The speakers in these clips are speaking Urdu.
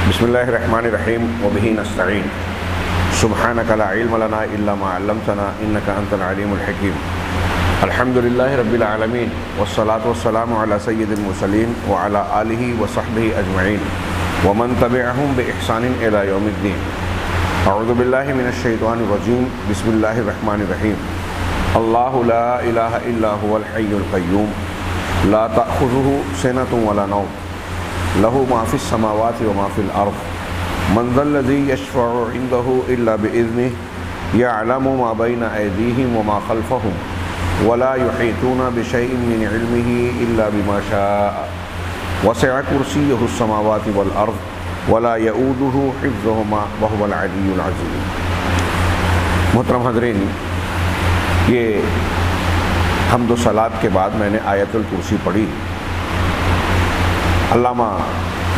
بسم اللہ الرحمن الرحیم وبہ نستعین سبحانک لا علم لنا الا ما علمتنا انک انت العلیم الحکیم الحمد للہ رب العالمین والصلاة والسلام علی سید المرسلین وعلی آلہ وصحبہ اجمعین ومن تبعہم بإحسان الی یوم الدین اعوذ باللہ من الشیطان الرجیم بسم اللہ الرحمن الرحیم اللہ لا الہ الا هو الحی القیوم لا تأخذہ سنۃ ولا نوم له ما في السماوات وما في الأرض من ذا الذي يشفع عنده إلا بإذنه يعلم ما بين أيديهم وما خلفهم ولا يحيطون بشيء من علمه إلا بما شاء وسع كرسيه السماوات والأرض ولا يؤوده حفظهما وهو العلي العظيم۔ محترم حضرین، یہ حمد و صلات کے بعد میں نے آیت الکرسی پڑھی۔ علامہ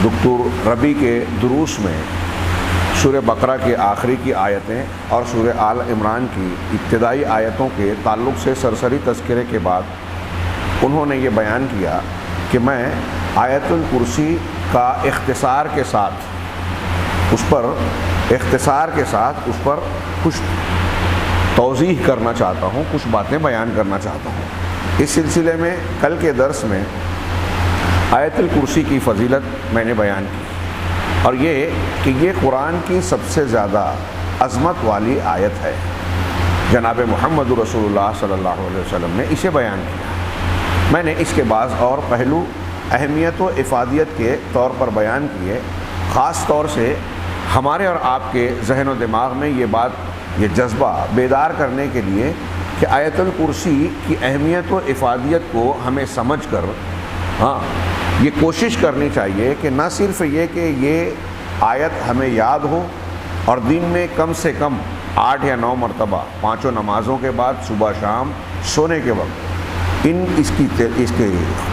دکتور ربی کے دروس میں سورہ بقرہ کے آخری کی آیتیں اور سورہ آل عمران کی ابتدائی آیتوں کے تعلق سے سرسری تذکرے کے بعد انہوں نے یہ بیان کیا کہ میں آیت الکرسی کا اختصار کے ساتھ اس پر کچھ توضیح کرنا چاہتا ہوں، کچھ باتیں بیان کرنا چاہتا ہوں۔ اس سلسلے میں کل کے درس میں آیت الکرسی کی فضیلت میں نے بیان کی اور یہ کہ یہ قرآن کی سب سے زیادہ عظمت والی آیت ہے۔ جناب محمد رسول اللہ صلی اللہ علیہ وسلم نے اسے بیان کیا۔ میں نے اس کے بعض اور پہلو اہمیت و افادیت کے طور پر بیان کیے، خاص طور سے ہمارے اور آپ کے ذہن و دماغ میں یہ جذبہ بیدار کرنے کے لیے کہ آیت الکرسی کی اہمیت و افادیت کو ہمیں سمجھ کر یہ کوشش کرنی چاہیے کہ نہ صرف یہ کہ یہ آیت ہمیں یاد ہو اور دن میں کم سے کم 8 یا 9 مرتبہ 5 نمازوں کے بعد صبح شام سونے کے وقت اس کی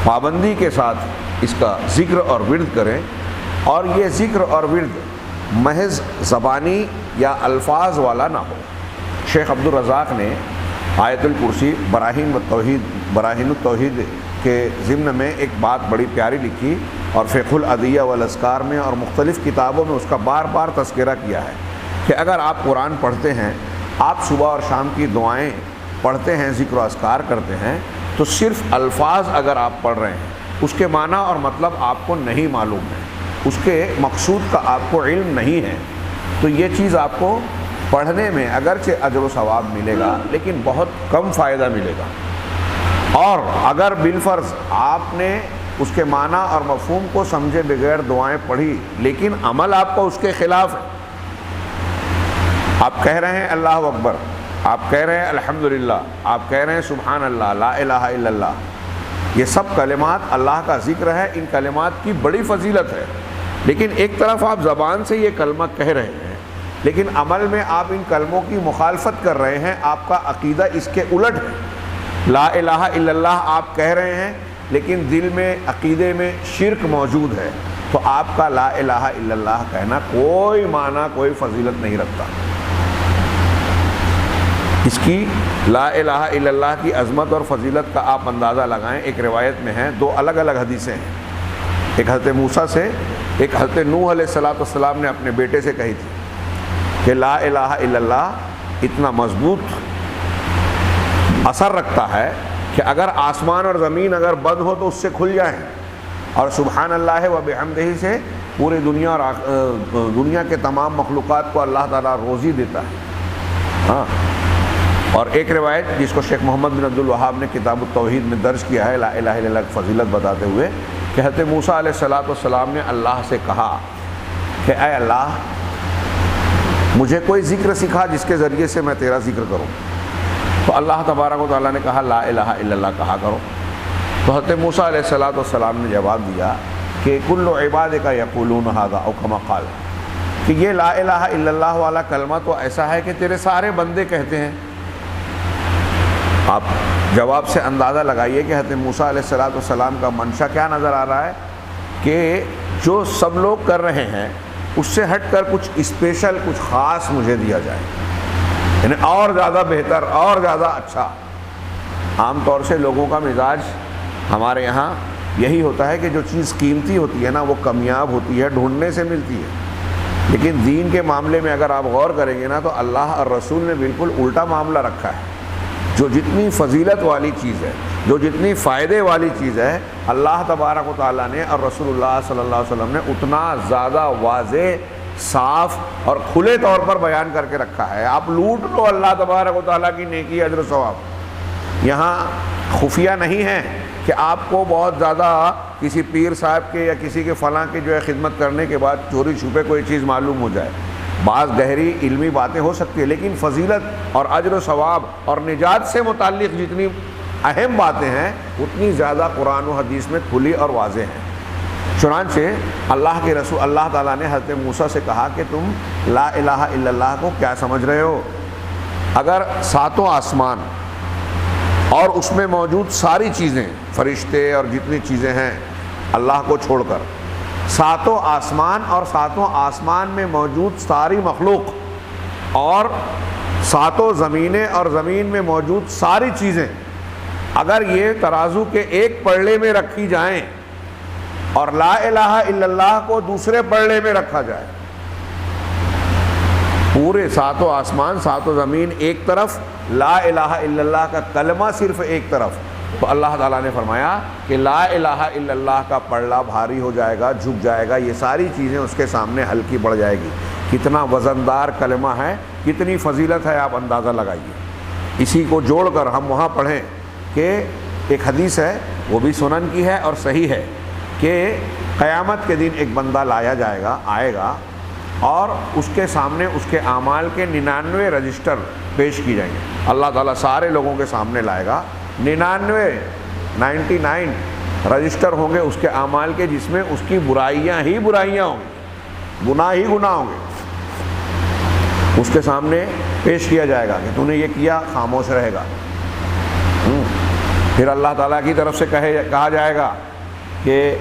پابندی کے ساتھ اس کا ذکر اور ورد کریں، اور یہ ذکر اور ورد محض زبانی یا الفاظ والا نہ ہو۔ شیخ عبدالرزاق نے آیت الکرسی براہین التوحید کے ضمن میں ایک بات بڑی پیاری لکھی اور فقہ الادعیہ والاذکار میں اور مختلف کتابوں میں اس کا بار بار تذکرہ کیا ہے کہ اگر آپ قرآن پڑھتے ہیں، آپ صبح اور شام کی دعائیں پڑھتے ہیں، ذکر و اذکار کرتے ہیں، تو صرف الفاظ اگر آپ پڑھ رہے ہیں، اس کے معنی اور مطلب آپ کو نہیں معلوم ہے، اس کے مقصود کا آپ کو علم نہیں ہے، تو یہ چیز آپ کو پڑھنے میں اگرچہ اجر و ثواب ملے گا لیکن بہت کم فائدہ ملے گا۔ اور اگر بالفرض آپ نے اس کے معنی اور مفہوم کو سمجھے بغیر دعائیں پڑھی لیکن عمل آپ کا اس کے خلاف ہے، آپ کہہ رہے ہیں اللہ اکبر، آپ کہہ رہے ہیں الحمدللہ، آپ کہہ رہے ہیں سبحان اللہ، لا الہ الا اللہ، یہ سب کلمات اللہ کا ذکر ہے، ان کلمات کی بڑی فضیلت ہے، لیکن ایک طرف آپ زبان سے یہ کلمہ کہہ رہے ہیں لیکن عمل میں آپ ان کلموں کی مخالفت کر رہے ہیں، آپ کا عقیدہ اس کے الٹ ہے۔ لا الہ الا اللہ آپ کہہ رہے ہیں لیکن دل میں عقیدے میں شرک موجود ہے، تو آپ کا لا الہ الا اللہ کہنا کوئی معنی کوئی فضیلت نہیں رکھتا۔ اس کی لا الہ الا اللہ کی عظمت اور فضیلت کا آپ اندازہ لگائیں۔ ایک روایت میں ہیں، 2 الگ الگ حدیثیں ہیں، ایک حضرت موسیٰ سے، ایک حضرت نوح علیہ السلام نے اپنے بیٹے سے کہی تھی کہ لا الہ الا اللہ اتنا مضبوط اثر رکھتا ہے کہ اگر آسمان اور زمین اگر بند ہو تو اس سے کھل جائیں، اور سبحان اللہ و بحمدہ سے پوری دنیا اور دنیا کے تمام مخلوقات کو اللہ تعالیٰ روزی دیتا ہے۔ اور ایک روایت جس کو شیخ محمد بن عبد الوہاب نے کتاب التوحید میں درج کیا ہے لا الہ الا اللہ کی فضیلت بتاتے ہوئے، کہ حضرت موسیٰ علیہ السلام نے اللہ سے کہا کہ اے اللہ مجھے کوئی ذکر سکھا جس کے ذریعے سے میں تیرا ذکر کروں، تو اللہ تبارک و تعالیٰ نے کہا لا الہ الا اللہ کہا کرو۔ تو حضرت موسیٰ علیہ السلام نے جواب دیا کہ کل عبادک یقولون ھذا او کما قال، کہ یہ لا الہ الا اللہ والا کلمہ تو ایسا ہے کہ تیرے سارے بندے کہتے ہیں۔ آپ جواب سے اندازہ لگائیے کہ حضرت موسیٰ علیہ السلام کا منشا کیا نظر آ رہا ہے کہ جو سب لوگ کر رہے ہیں اس سے ہٹ کر کچھ اسپیشل کچھ خاص مجھے دیا جائے، یعنی اور زیادہ بہتر اور زیادہ اچھا۔ عام طور سے لوگوں کا مزاج ہمارے یہاں یہی ہوتا ہے کہ جو چیز قیمتی ہوتی ہے نا وہ کمیاب ہوتی ہے، ڈھونڈنے سے ملتی ہے۔ لیکن دین کے معاملے میں اگر آپ غور کریں گے نا تو اللہ اور رسول نے بالکل الٹا معاملہ رکھا ہے. جو جتنی فضیلت والی چیز ہے، جو جتنی فائدے والی چیز ہے، اللہ تبارک و تعالیٰ نے اور رسول اللہ صلی اللہ علیہ وسلم نے اتنا زیادہ واضح، صاف اور کھلے طور پر بیان کر کے رکھا ہے. آپ لوٹ لو اللہ تبارک و تعالیٰ کی نیکی، اجر و ثواب. یہاں خفیہ نہیں ہے کہ آپ کو بہت زیادہ کسی پیر صاحب کے یا کسی کے فلاں کے جو ہے خدمت کرنے کے بعد چوری چھپے کوئی چیز معلوم ہو جائے. بعض گہری علمی باتیں ہو سکتی ہیں، لیکن فضیلت اور اجر و ثواب اور نجات سے متعلق جتنی اہم باتیں ہیں اتنی زیادہ قرآن و حدیث میں کھلی اور واضح ہیں. چنانچہ اللہ کے رسول اللہ تعالیٰ نے حضرت موسیٰ سے کہا کہ تم لا الہ الا اللہ کو کیا سمجھ رہے ہو؟ اگر ساتوں آسمان اور اس میں موجود ساری چیزیں، فرشتے اور جتنی چیزیں ہیں اللہ کو چھوڑ کر، ساتوں آسمان اور ساتوں آسمان میں موجود ساری مخلوق اور ساتوں زمینیں اور زمین میں موجود ساری چیزیں اگر یہ ترازو کے ایک پلڑے میں رکھی جائیں اور لا الہ الا اللہ کو دوسرے پلڑے میں رکھا جائے، پورے ساتوں آسمان ساتوں زمین ایک طرف، لا الہ الا اللہ کا کلمہ صرف ایک طرف، تو اللہ تعالیٰ نے فرمایا کہ لا الہ الا اللہ کا پلڑا بھاری ہو جائے گا، جھک جائے گا، یہ ساری چیزیں اس کے سامنے ہلکی پڑ جائے گی. کتنا وزندار کلمہ ہے، کتنی فضیلت ہے، آپ اندازہ لگائیے. اسی کو جوڑ کر ہم وہاں پڑھیں کہ ایک حدیث ہے، وہ بھی سنن کی ہے اور صحیح ہے، کہ قیامت کے دن ایک بندہ لایا جائے گا، آئے گا، اور اس کے سامنے اس کے اعمال کے 99 رجسٹر پیش کی جائیں گے. اللہ تعالیٰ سارے لوگوں کے سامنے لائے گا. 99 رجسٹر ہوں گے اس کے اعمال کے، جس میں اس کی برائیاں ہی برائیاں ہوں گی، گناہ ہی گناہ ہوں گے. اس کے سامنے پیش کیا جائے گا کہ تو نے یہ کیا، خاموش رہے گا. پھر اللہ تعالیٰ کی طرف سے کہا جائے گا کہ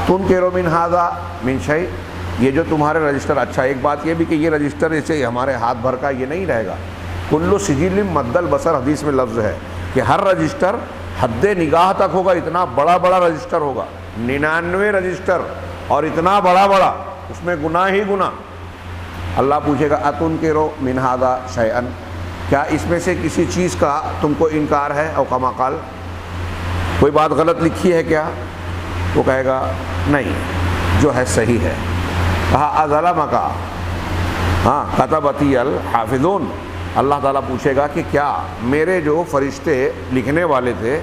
تنکروا من ھذا من شیء، یہ جو تمہارے رجسٹر، اچھا ایک بات یہ بھی کہ یہ رجسٹر ایسے ہمارے ہاتھ بھر کا یہ نہیں رہے گا. کل سجل مد البصر حدیث میں لفظ ہے کہ ہر رجسٹر حد نگاہ تک ہوگا، اتنا بڑا بڑا رجسٹر ہوگا، 99 رجسٹر اور اتنا بڑا بڑا، اس میں گناہ ہی گناہ. اللہ پوچھے گا اتنکروا من ھذا شیئا، کیا اس میں سے کسی چیز کا تم کو انکار ہے؟ او کما قال، کوئی بات غلط لکھی ہے کیا؟ وہ کہے گا نہیں، جو ہے صحیح ہے. کہا اظلمک کتبتی الحافظون، اللہ تعالیٰ پوچھے گا کہ کیا میرے جو فرشتے لکھنے والے تھے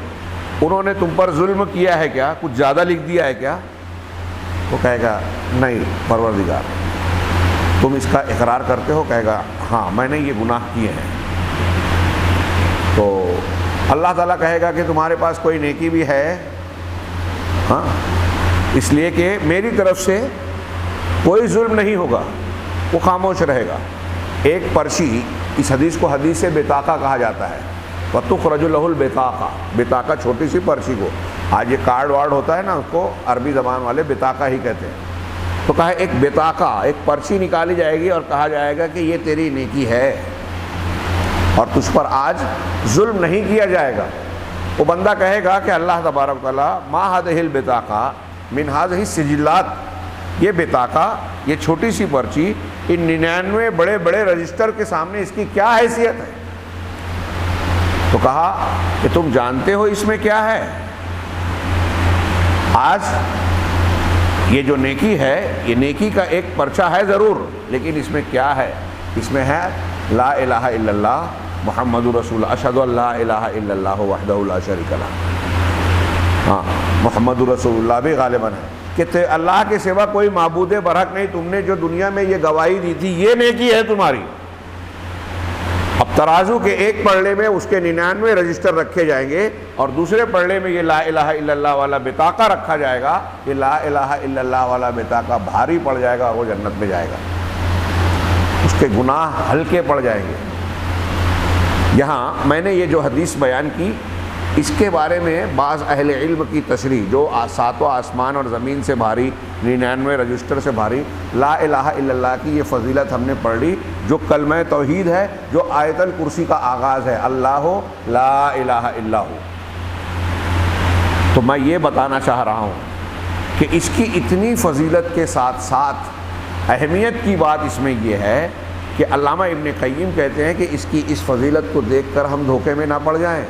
انہوں نے تم پر ظلم کیا ہے کیا، کچھ زیادہ لکھ دیا ہے کیا؟ وہ کہے گا نہیں پروردگار. تم اس کا اقرار کرتے ہو؟ کہے گا ہاں میں نے یہ گناہ کیے ہیں. تو اللہ تعالیٰ کہے گا کہ تمہارے پاس کوئی نیکی بھی ہے؟ ہاں، اس لیے کہ میری طرف سے کوئی ظلم نہیں ہوگا. وہ خاموش رہے گا. ایک پرچی، اس حدیث کو حدیث بطاقہ کہا جاتا ہے. وَتُخْرَجُ لَهُ الْبِطَاقَةُ، بطاقہ چھوٹی سی پرچی کو، آج یہ کارڈ وارڈ ہوتا ہے نا، اس کو عربی زبان والے بطاقہ ہی کہتے ہیں. تو کہا ایک بطاقہ، ایک پرچی نکالی جائے گی اور کہا جائے گا کہ یہ تیری نیکی ہے اور تجھ پر آج ظلم نہیں کیا جائے گا. وہ بندہ کہے گا کہ اللہ تبارک تعالیٰ ما هذه البطاقہ من هذه السجلات، یہ بطاقہ، یہ چھوٹی سی پرچی ان 99 بڑے بڑے رجسٹر کے سامنے اس کی کیا حیثیت ہے؟ تو کہا کہ تم جانتے ہو اس میں کیا ہے؟ آج یہ جو نیکی ہے، یہ نیکی کا ایک پرچہ ہے ضرور، لیکن اس میں کیا ہے؟ اس میں ہے لا الہ الا اللہ محمد رسول، اشہد ان لا الہ الا اللہ وحدہ لا شریک لہ. ہاں، محمد رسول اللہ بھی غالباً ہے کہ اللہ کے سوا کوئی معبود برحق نہیں. تم نے جو دنیا میں یہ گواہی دی تھی، یہ نیکی ہے تمہاری. اب ترازو کے ایک پلڑے میں اس کے 99 رجسٹر رکھے جائیں گے اور دوسرے پلڑے میں یہ لا الہ الا اللہ والا بطاقہ رکھا جائے گا. یہ لا الہ الا اللہ والا بطاقہ بھاری پڑ جائے گا اور وہ جنت میں جائے گا. اس کے گناہ ہلکے پڑ جائیں گے. یہاں میں نے یہ جو حدیث بیان کی، اس کے بارے میں بعض اہل علم کی تشریح، جو ساتوں آسمان اور زمین سے بھاری، 99 رجسٹر سے بھاری لا الہ الا اللہ کی یہ فضیلت ہم نے پڑھ لی، جو کلمہ توحید ہے، جو آیت الکرسی کا آغاز ہے، اللہ لا الہ الا ہو. تو میں یہ بتانا چاہ رہا ہوں کہ اس کی اتنی فضیلت کے ساتھ ساتھ اہمیت کی بات اس میں یہ ہے کہ علامہ ابن قیم کہتے ہیں کہ اس کی اس فضیلت کو دیکھ کر ہم دھوکے میں نہ پڑ جائیں۔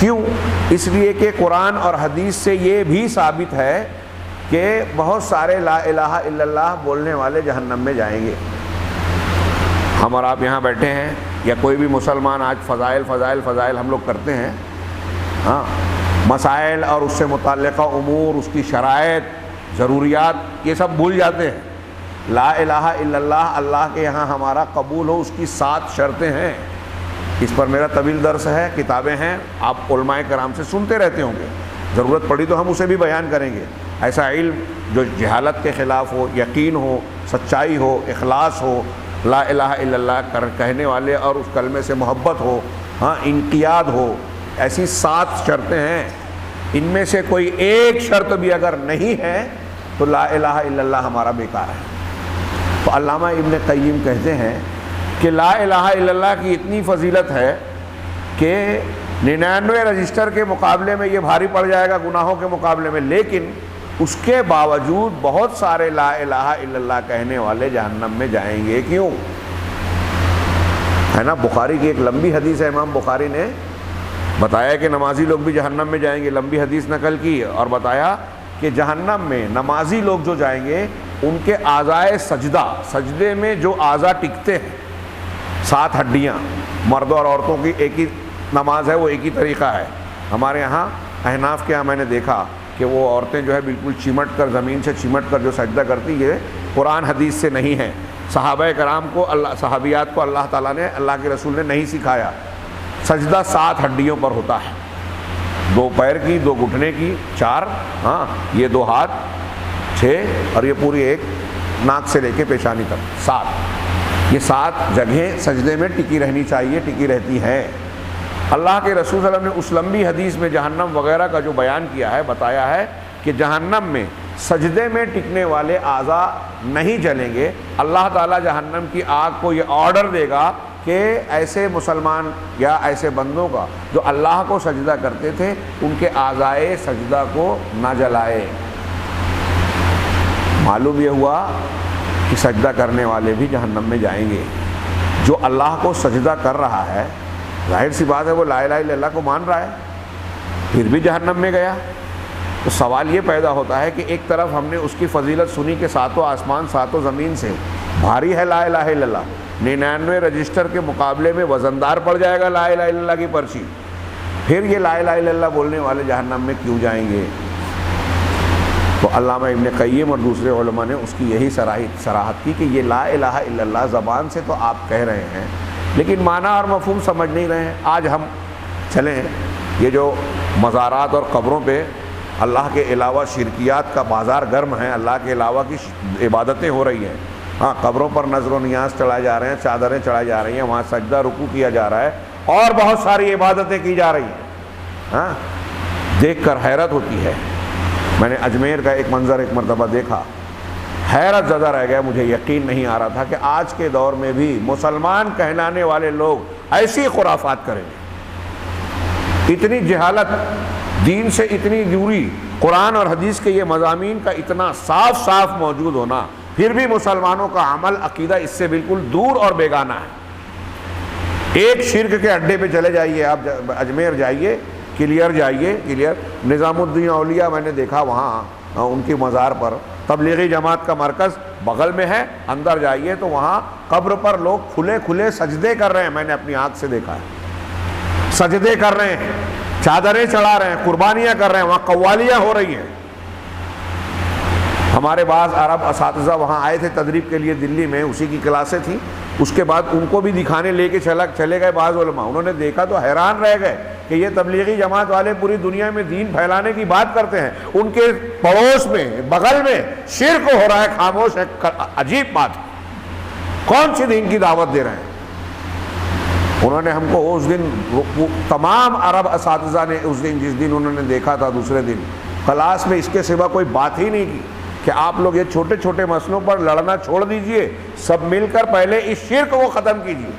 کیوں؟ اس لیے کہ قرآن اور حدیث سے یہ بھی ثابت ہے کہ بہت سارے لا الہ الا اللہ بولنے والے جہنم میں جائیں گے۔ ہم اور آپ یہاں بیٹھے ہیں یا کوئی بھی مسلمان آج فضائل ہم لوگ کرتے ہیں، ہاں، مسائل اور اس سے متعلقہ امور، اس کی شرائط، ضروریات، یہ سب بھول جاتے ہیں۔ لا الہ الا اللہ اللہ کے یہاں ہمارا قبول ہو، اس کی 7 شرطیں ہیں۔ اس پر میرا طویل درس ہے، کتابیں ہیں، آپ علماء کرام سے سنتے رہتے ہوں گے، ضرورت پڑی تو ہم اسے بھی بیان کریں گے۔ ایسا علم جو جہالت کے خلاف ہو، یقین ہو، سچائی ہو، اخلاص ہو، لا الہ الا اللہ کہنے والے اور اس کلمے سے محبت ہو، ہاں، انقیاد ہو، ایسی 7 شرطیں ہیں۔ ان میں سے کوئی ایک شرط بھی اگر نہیں ہے تو لا الہ الا اللہ ہمارا بیکار ہے۔ تو علامہ ابن قیم کہتے ہیں کہ لا الہ الا اللہ کی اتنی فضیلت ہے کہ 99 رجسٹر کے مقابلے میں یہ بھاری پڑ جائے گا گناہوں کے مقابلے میں، لیکن اس کے باوجود بہت سارے لا الہ الا اللہ کہنے والے جہنم میں جائیں گے۔ کیوں؟ ہے نا، بخاری کی ایک لمبی حدیث ہے، امام بخاری نے بتایا کہ نمازی لوگ بھی جہنم میں جائیں گے، لمبی حدیث نقل کی اور بتایا کہ جہنم میں نمازی لوگ جو جائیں گے ان کے اعضائے سجدے میں جو اعضاء ٹکتے ہیں، 7 ہڈیاں، مردوں اور عورتوں کی ایک ہی نماز ہے، وہ ایک ہی طریقہ ہے۔ ہمارے یہاں احناف کے یہاں میں نے دیکھا کہ وہ عورتیں جو ہے بالکل چمٹ کر، زمین سے چمٹ کر جو سجدہ کرتی ہے، قرآن حدیث سے نہیں ہے۔ صحابہ کرام کو، صحابیات کو اللہ تعالیٰ نے، اللہ کے رسول نے نہیں سکھایا۔ سجدہ 7 ہڈیوں پر ہوتا ہے، 2 پیر کی، 2 گھٹنے کی، 4، ہاں، یہ 2 ہاتھ، 6، اور یہ پوری ایک ناک سے لے کے پیشانی تک 7۔ یہ 7 جگہیں سجدے میں ٹکی رہنی چاہیے، ٹکی رہتی ہیں۔ اللہ کے رسول صلی اللہ علیہ وسلم نے اس لمبی حدیث میں جہنم وغیرہ کا جو بیان کیا ہے، بتایا ہے کہ جہنم میں سجدے میں ٹکنے والے اعضاء نہیں جلیں گے۔ اللہ تعالیٰ جہنم کی آگ کو یہ آرڈر دے گا کہ ایسے مسلمان یا ایسے بندوں کا جو اللہ کو سجدہ کرتے تھے، ان کے اعضائے سجدہ کو نہ جلائے۔ معلوم یہ ہوا کہ سجدہ کرنے والے بھی جہنم میں جائیں گے۔ جو اللہ کو سجدہ کر رہا ہے، ظاہر سی بات ہے وہ لا الہ الا اللہ کو مان رہا ہے، پھر بھی جہنم میں گیا۔ تو سوال یہ پیدا ہوتا ہے کہ ایک طرف ہم نے اس کی فضیلت سنی کہ 7 آسمان 7 زمین سے بھاری ہے لا الہ الا اللہ، 99 رجسٹر کے مقابلے میں وزندار پڑ جائے گا لا الہ الا اللہ کی پرچی، پھر یہ لا الہ الا اللہ بولنے والے جہنم میں کیوں جائیں گے؟ تو علامہ ابن قیم اور دوسرے علماء نے اس کی یہی صراحت کی کہ یہ لا الہ الا اللہ زبان سے تو آپ کہہ رہے ہیں، لیکن معنی اور مفہوم سمجھ نہیں رہے ہیں۔ آج ہم چلیں، یہ جو مزارات اور قبروں پہ اللہ کے علاوہ شرکیات کا بازار گرم ہے، اللہ کے علاوہ کی عبادتیں ہو رہی ہیں، ہاں، قبروں پر نذر و نیاز چڑھائے جا رہے ہیں، چادریں چڑھائی جا رہی ہیں، وہاں سجدہ رکوع کیا جا رہا ہے، اور بہت ساری عبادتیں کی جا رہی ہیں، ہاں، دیکھ کر حیرت ہوتی ہے۔ میں نے اجمیر کا ایک منظر ایک مرتبہ دیکھا، حیرت زدہ رہ گیا، مجھے یقین نہیں آ رہا تھا کہ آج کے دور میں بھی مسلمان کہلانے والے لوگ ایسی خرافات کریں گے۔ اتنی جہالت، دین سے اتنی دوری، قرآن اور حدیث کے یہ مضامین کا اتنا صاف صاف موجود ہونا، پھر بھی مسلمانوں کا عمل، عقیدہ اس سے بالکل دور اور بیگانہ ہے۔ ایک شرک کے اڈے پہ چلے جائیے، آپ اجمیر جائیے، کلیئر جائیے، کلیئر نظام الدین اولیاء میں نے دیکھا، وہاں ان کی مزار پر تبلیغی جماعت کا مرکز بغل میں ہے، اندر جائیے تو وہاں قبر پر لوگ کھلے کھلے سجدے کر رہے ہیں، میں نے اپنی آنکھ سے دیکھا ہے، سجدے کر رہے ہیں، چادریں چڑھا رہے ہیں، قربانیاں کر رہے ہیں، وہاں قوالیاں ہو رہی ہیں۔ ہمارے بعض عرب اساتذہ وہاں آئے تھے تدریب کے لیے دلی میں، اسی کی کلاسیں تھیں، اس کے بعد ان کو بھی دکھانے لے کے چلے گئے بعض علماء، انہوں نے دیکھا تو حیران رہ گئے کہ یہ تبلیغی جماعت والے پوری دنیا میں دین پھیلانے کی بات کرتے ہیں، ان کے پڑوس میں، بغل میں شرک ہو رہا ہے، خاموش ہے، عجیب بات ہے، کون سی دین کی دعوت دے رہے ہیں؟ انہوں نے ہم کو اس دن، تمام عرب اساتذہ نے اس دن، جس دن انہوں نے دیکھا تھا، دوسرے دن کلاس میں اس کے سوا کوئی بات ہی نہیں کی کہ آپ لوگ یہ چھوٹے چھوٹے مسئلوں پر لڑنا چھوڑ دیجئے، سب مل کر پہلے اس شرک کو ختم کیجئے۔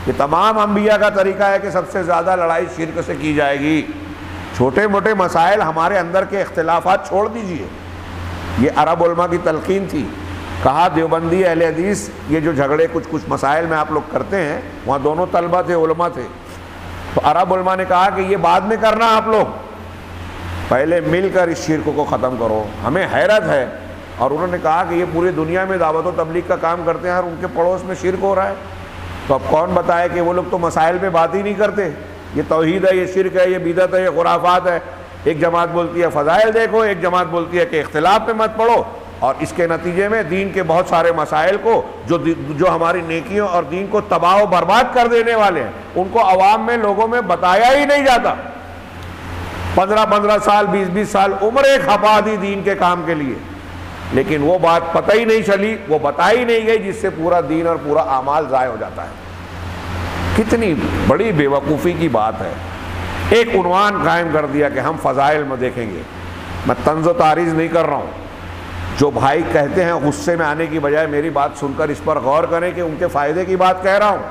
یہ تمام انبیاء کا طریقہ ہے کہ سب سے زیادہ لڑائی شرک سے کی جائے گی، چھوٹے موٹے مسائل، ہمارے اندر کے اختلافات چھوڑ دیجئے۔ یہ عرب علماء کی تلقین تھی۔ کہا دیوبندی اہل حدیث یہ جو جھگڑے کچھ مسائل میں آپ لوگ کرتے ہیں، وہاں دونوں طلبہ تھے، علماء تھے، تو عرب علماء نے کہا کہ یہ بعد میں کرنا، آپ لوگ پہلے مل کر اس شرک کو ختم کرو۔ ہمیں حیرت ہے، اور انہوں نے کہا کہ یہ پوری دنیا میں دعوت و تبلیغ کا کام کرتے ہیں اور ان کے پڑوس میں شرک ہو رہا ہے، تو اب کون بتائے کہ وہ لوگ تو مسائل پہ بات ہی نہیں کرتے، یہ توحید ہے، یہ شرک ہے، یہ بدعت ہے، یہ خرافات ہے۔ ایک جماعت بولتی ہے فضائل دیکھو، ایک جماعت بولتی ہے کہ اختلاف پہ مت پڑھو، اور اس کے نتیجے میں دین کے بہت سارے مسائل کو جو ہماری نیکیوں اور دین کو تباہ و برباد کر دینے والے ہیں، ان کو عوام میں، لوگوں میں بتایا ہی نہیں جاتا۔ 15 سال، 20 سال عمریں کھپا دی دین کے کام کے لیے، لیکن وہ بات پتہ ہی نہیں چلی، وہ بتائی نہیں گئی، جس سے پورا دین اور پورا اعمال ضائع ہو جاتا ہے۔ کتنی بڑی بے وقوفی کی بات ہے۔ ایک عنوان قائم کر دیا کہ ہم فضائل میں دیکھیں گے۔ میں طنز و تعریض نہیں کر رہا ہوں، جو بھائی کہتے ہیں غصے میں آنے کی بجائے میری بات سن کر اس پر غور کریں کہ ان کے فائدے کی بات کہہ رہا ہوں۔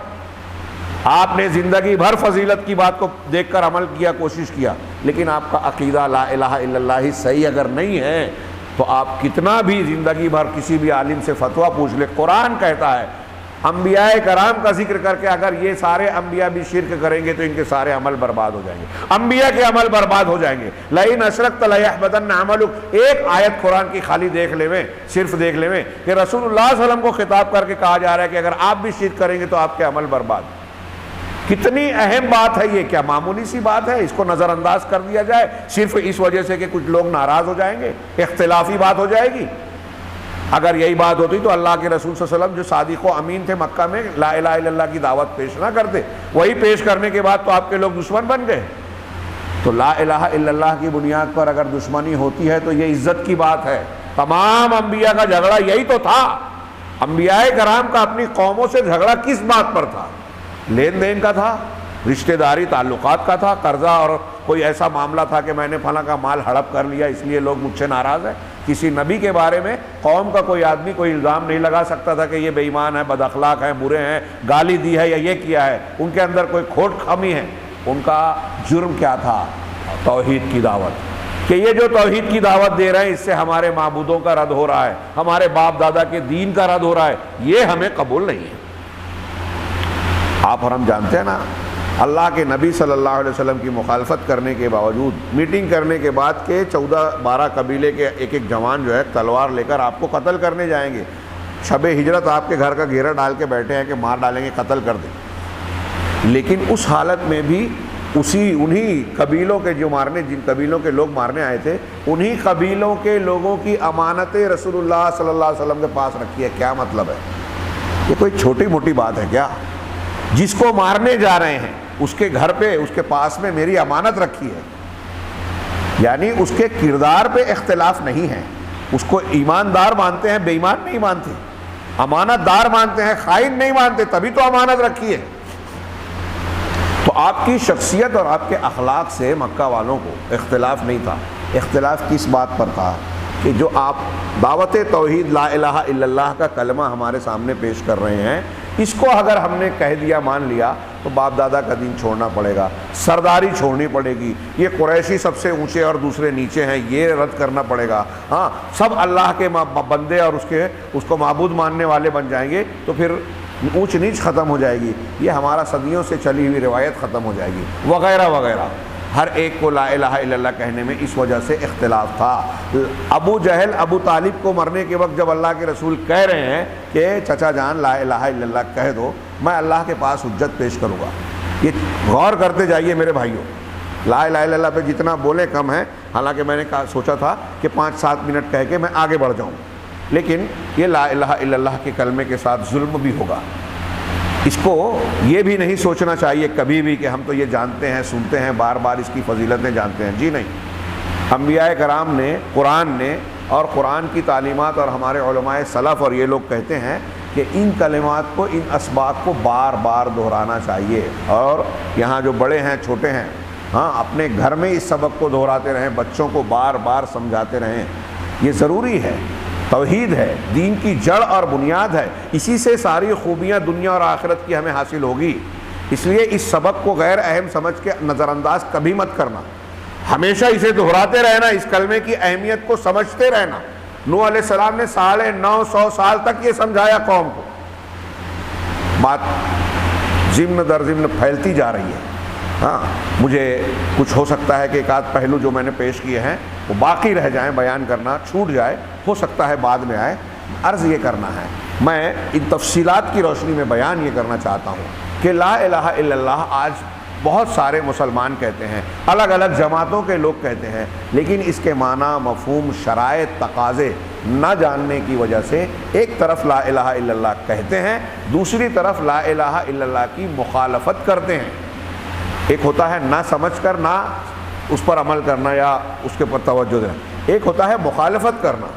آپ نے زندگی بھر فضیلت کی بات کو دیکھ کر عمل کیا، کوشش کیا، لیکن آپ کا عقیدہ لا الہ الا اللہ ہی صحیح اگر نہیں ہے تو آپ کتنا بھی زندگی بھر کسی بھی عالم سے فتویٰ پوچھ لے، قرآن کہتا ہے انبیاء کرام کا ذکر کر کے اگر یہ سارے انبیاء بھی شرک کریں گے تو ان کے سارے عمل برباد ہو جائیں گے، انبیاء کے عمل برباد ہو جائیں گے۔ لئن اشرکت لیحبطن عملک، ایک آیت قرآن کی خالی دیکھ لیں، صرف دیکھ لیں کہ رسول اللہ صلی اللہ علیہ وسلم کو خطاب کر کے کہا جا رہا ہے کہ اگر آپ بھی شرک کریں گے تو آپ کے عمل برباد۔ کتنی اہم بات ہے یہ، کیا معمولی سی بات ہے؟ اس کو نظر انداز کر دیا جائے صرف اس وجہ سے کہ کچھ لوگ ناراض ہو جائیں گے، اختلافی بات ہو جائے گی۔ اگر یہی بات ہوتی تو اللہ کے رسول صلی اللہ علیہ وسلم جو صادق و امین تھے مکہ میں، لا الہ الا اللہ کی دعوت پیش نہ کرتے، وہی پیش کرنے کے بعد تو آپ کے لوگ دشمن بن گئے۔ تو لا الہ الا اللہ کی بنیاد پر اگر دشمنی ہوتی ہے تو یہ عزت کی بات ہے۔ تمام انبیاء کا جھگڑا یہی تو تھا۔ انبیاء کرام کا اپنی قوموں سے جھگڑا کس بات پر تھا؟ لین دین کا تھا، رشتہ داری تعلقات کا تھا، قرضہ اور کوئی ایسا معاملہ تھا کہ میں نے فلاں کا مال ہڑپ کر لیا اس لیے لوگ مجھ سے ناراض ہیں۔ کسی نبی کے بارے میں قوم کا کوئی آدمی کوئی الزام نہیں لگا سکتا تھا کہ یہ بے ایمان ہے، بد اخلاق ہیں، برے ہیں، گالی دی ہے یا یہ کیا ہے، ان کے اندر کوئی کھوٹ خامی ہے۔ ان کا جرم کیا تھا؟ توحید کی دعوت، کہ یہ جو توحید کی دعوت دے رہے ہیں اس سے ہمارے معبودوں کا رد ہو رہا ہے، ہمارے باپ دادا کے دین کا رد ہو رہا ہے، یہ ہمیں قبول نہیں ہے۔ آپ اور ہم جانتے ہیں نا، اللہ کے نبی صلی اللہ علیہ وسلم کی مخالفت کرنے کے باوجود، میٹنگ کرنے کے بعد کہ 14-12 قبیلے کے ایک جوان جو ہے تلوار لے کر آپ کو قتل کرنے جائیں گے، شب ہجرت آپ کے گھر کا گھیرا ڈال کے بیٹھے ہیں کہ مار ڈالیں گے، قتل کر دیں، لیکن اس حالت میں بھی انہی قبیلوں کے جن قبیلوں کے لوگ مارنے آئے تھے، انہی قبیلوں کے لوگوں کی امانتیں رسول اللہ صلی اللہ علیہ وسلم کے پاس رکھی ہے۔ کیا مطلب ہے؟ یہ کوئی چھوٹی موٹی بات ہے کیا؟ جس کو مارنے جا رہے ہیں اس کے گھر پہ، اس کے پاس میں میری امانت رکھی ہے، یعنی اس کے کردار پہ اختلاف نہیں ہے، اس کو ایماندار مانتے ہیں، بے ایمان نہیں مانتے، امانت دار مانتے ہیں، خائن نہیں مانتے، تبھی تو امانت رکھی ہے۔ تو آپ کی شخصیت اور آپ کے اخلاق سے مکہ والوں کو اختلاف نہیں تھا۔ اختلاف کس بات پر تھا؟ کہ جو آپ دعوت توحید لا الہ الا اللہ کا کلمہ ہمارے سامنے پیش کر رہے ہیں، اس کو اگر ہم نے کہہ دیا، مان لیا، تو باپ دادا کا دین چھوڑنا پڑے گا، سرداری چھوڑنی پڑے گی، یہ قریشی سب سے اونچے اور دوسرے نیچے ہیں یہ رد کرنا پڑے گا، ہاں سب اللہ کے بندے اور اس کو معبود ماننے والے بن جائیں گے، تو پھر اونچ نیچ ختم ہو جائے گی، یہ ہمارا صدیوں سے چلی ہوئی روایت ختم ہو جائے گی، وغیرہ وغیرہ۔ ہر ایک کو لا الہ الا اللہ کہنے میں اس وجہ سے اختلاف تھا۔ ابو جہل ابو طالب کو مرنے کے وقت جب اللہ کے رسول کہہ رہے ہیں کہ چچا جان لا الہ الا اللہ کہہ دو، میں اللہ کے پاس حجت پیش کروں گا، یہ غور کرتے جائیے میرے بھائیوں، لا الہ الا اللہ پہ جتنا بولے کم ہے، حالانکہ میں نے سوچا تھا کہ 5-7 منٹ کہہ کے میں آگے بڑھ جاؤں، لیکن یہ لا الہ الا اللہ کے کلمے کے ساتھ ظلم بھی ہوگا۔ اس کو یہ بھی نہیں سوچنا چاہیے کبھی بھی کہ ہم تو یہ جانتے ہیں، سنتے ہیں، بار بار اس کی فضیلتیں جانتے ہیں، جی نہیں۔ انبیاء کرام نے، قرآن نے اور قرآن کی تعلیمات اور ہمارے علماء سلف اور یہ لوگ کہتے ہیں کہ ان کلمات کو، ان اسباق کو بار بار دہرانا چاہیے، اور یہاں جو بڑے ہیں چھوٹے ہیں، ہاں اپنے گھر میں اس سبق کو دہراتے رہیں، بچوں کو بار بار سمجھاتے رہیں، یہ ضروری ہے۔ توحید ہے، دین کی جڑ اور بنیاد ہے، اسی سے ساری خوبیاں دنیا اور آخرت کی ہمیں حاصل ہوگی، اس لیے اس سبق کو غیر اہم سمجھ کے نظر انداز کبھی مت کرنا، ہمیشہ اسے دہراتے رہنا، اس کلمے کی اہمیت کو سمجھتے رہنا، نوح علیہ السلام نے 950 سال تک یہ سمجھایا قوم کو. بات ضمن در ضمن پھیلتی جا رہی ہے. ہاں مجھے کچھ ہو سکتا ہے کہ ایک آدھ پہلو جو میں نے پیش کیے ہیں وہ باقی رہ جائیں، بیان کرنا چھوٹ جائے، ہو سکتا ہے بعد میں آئے. عرض یہ کرنا ہے، میں ان تفصیلات کی روشنی میں بیان یہ کرنا چاہتا ہوں کہ لا الہ الا اللہ آج بہت سارے مسلمان کہتے ہیں، الگ الگ جماعتوں کے لوگ کہتے ہیں، لیکن اس کے معنی، مفہوم، شرائط، تقاضے نہ جاننے کی وجہ سے ایک طرف لا الہ الا اللہ کہتے ہیں، دوسری طرف لا الہ الا اللہ کی مخالفت کرتے ہیں. ایک ہوتا ہے نہ سمجھ کر نہ اس پر عمل کرنا یا اس کے پر توجہ دینا، ایک ہوتا ہے مخالفت کرنا.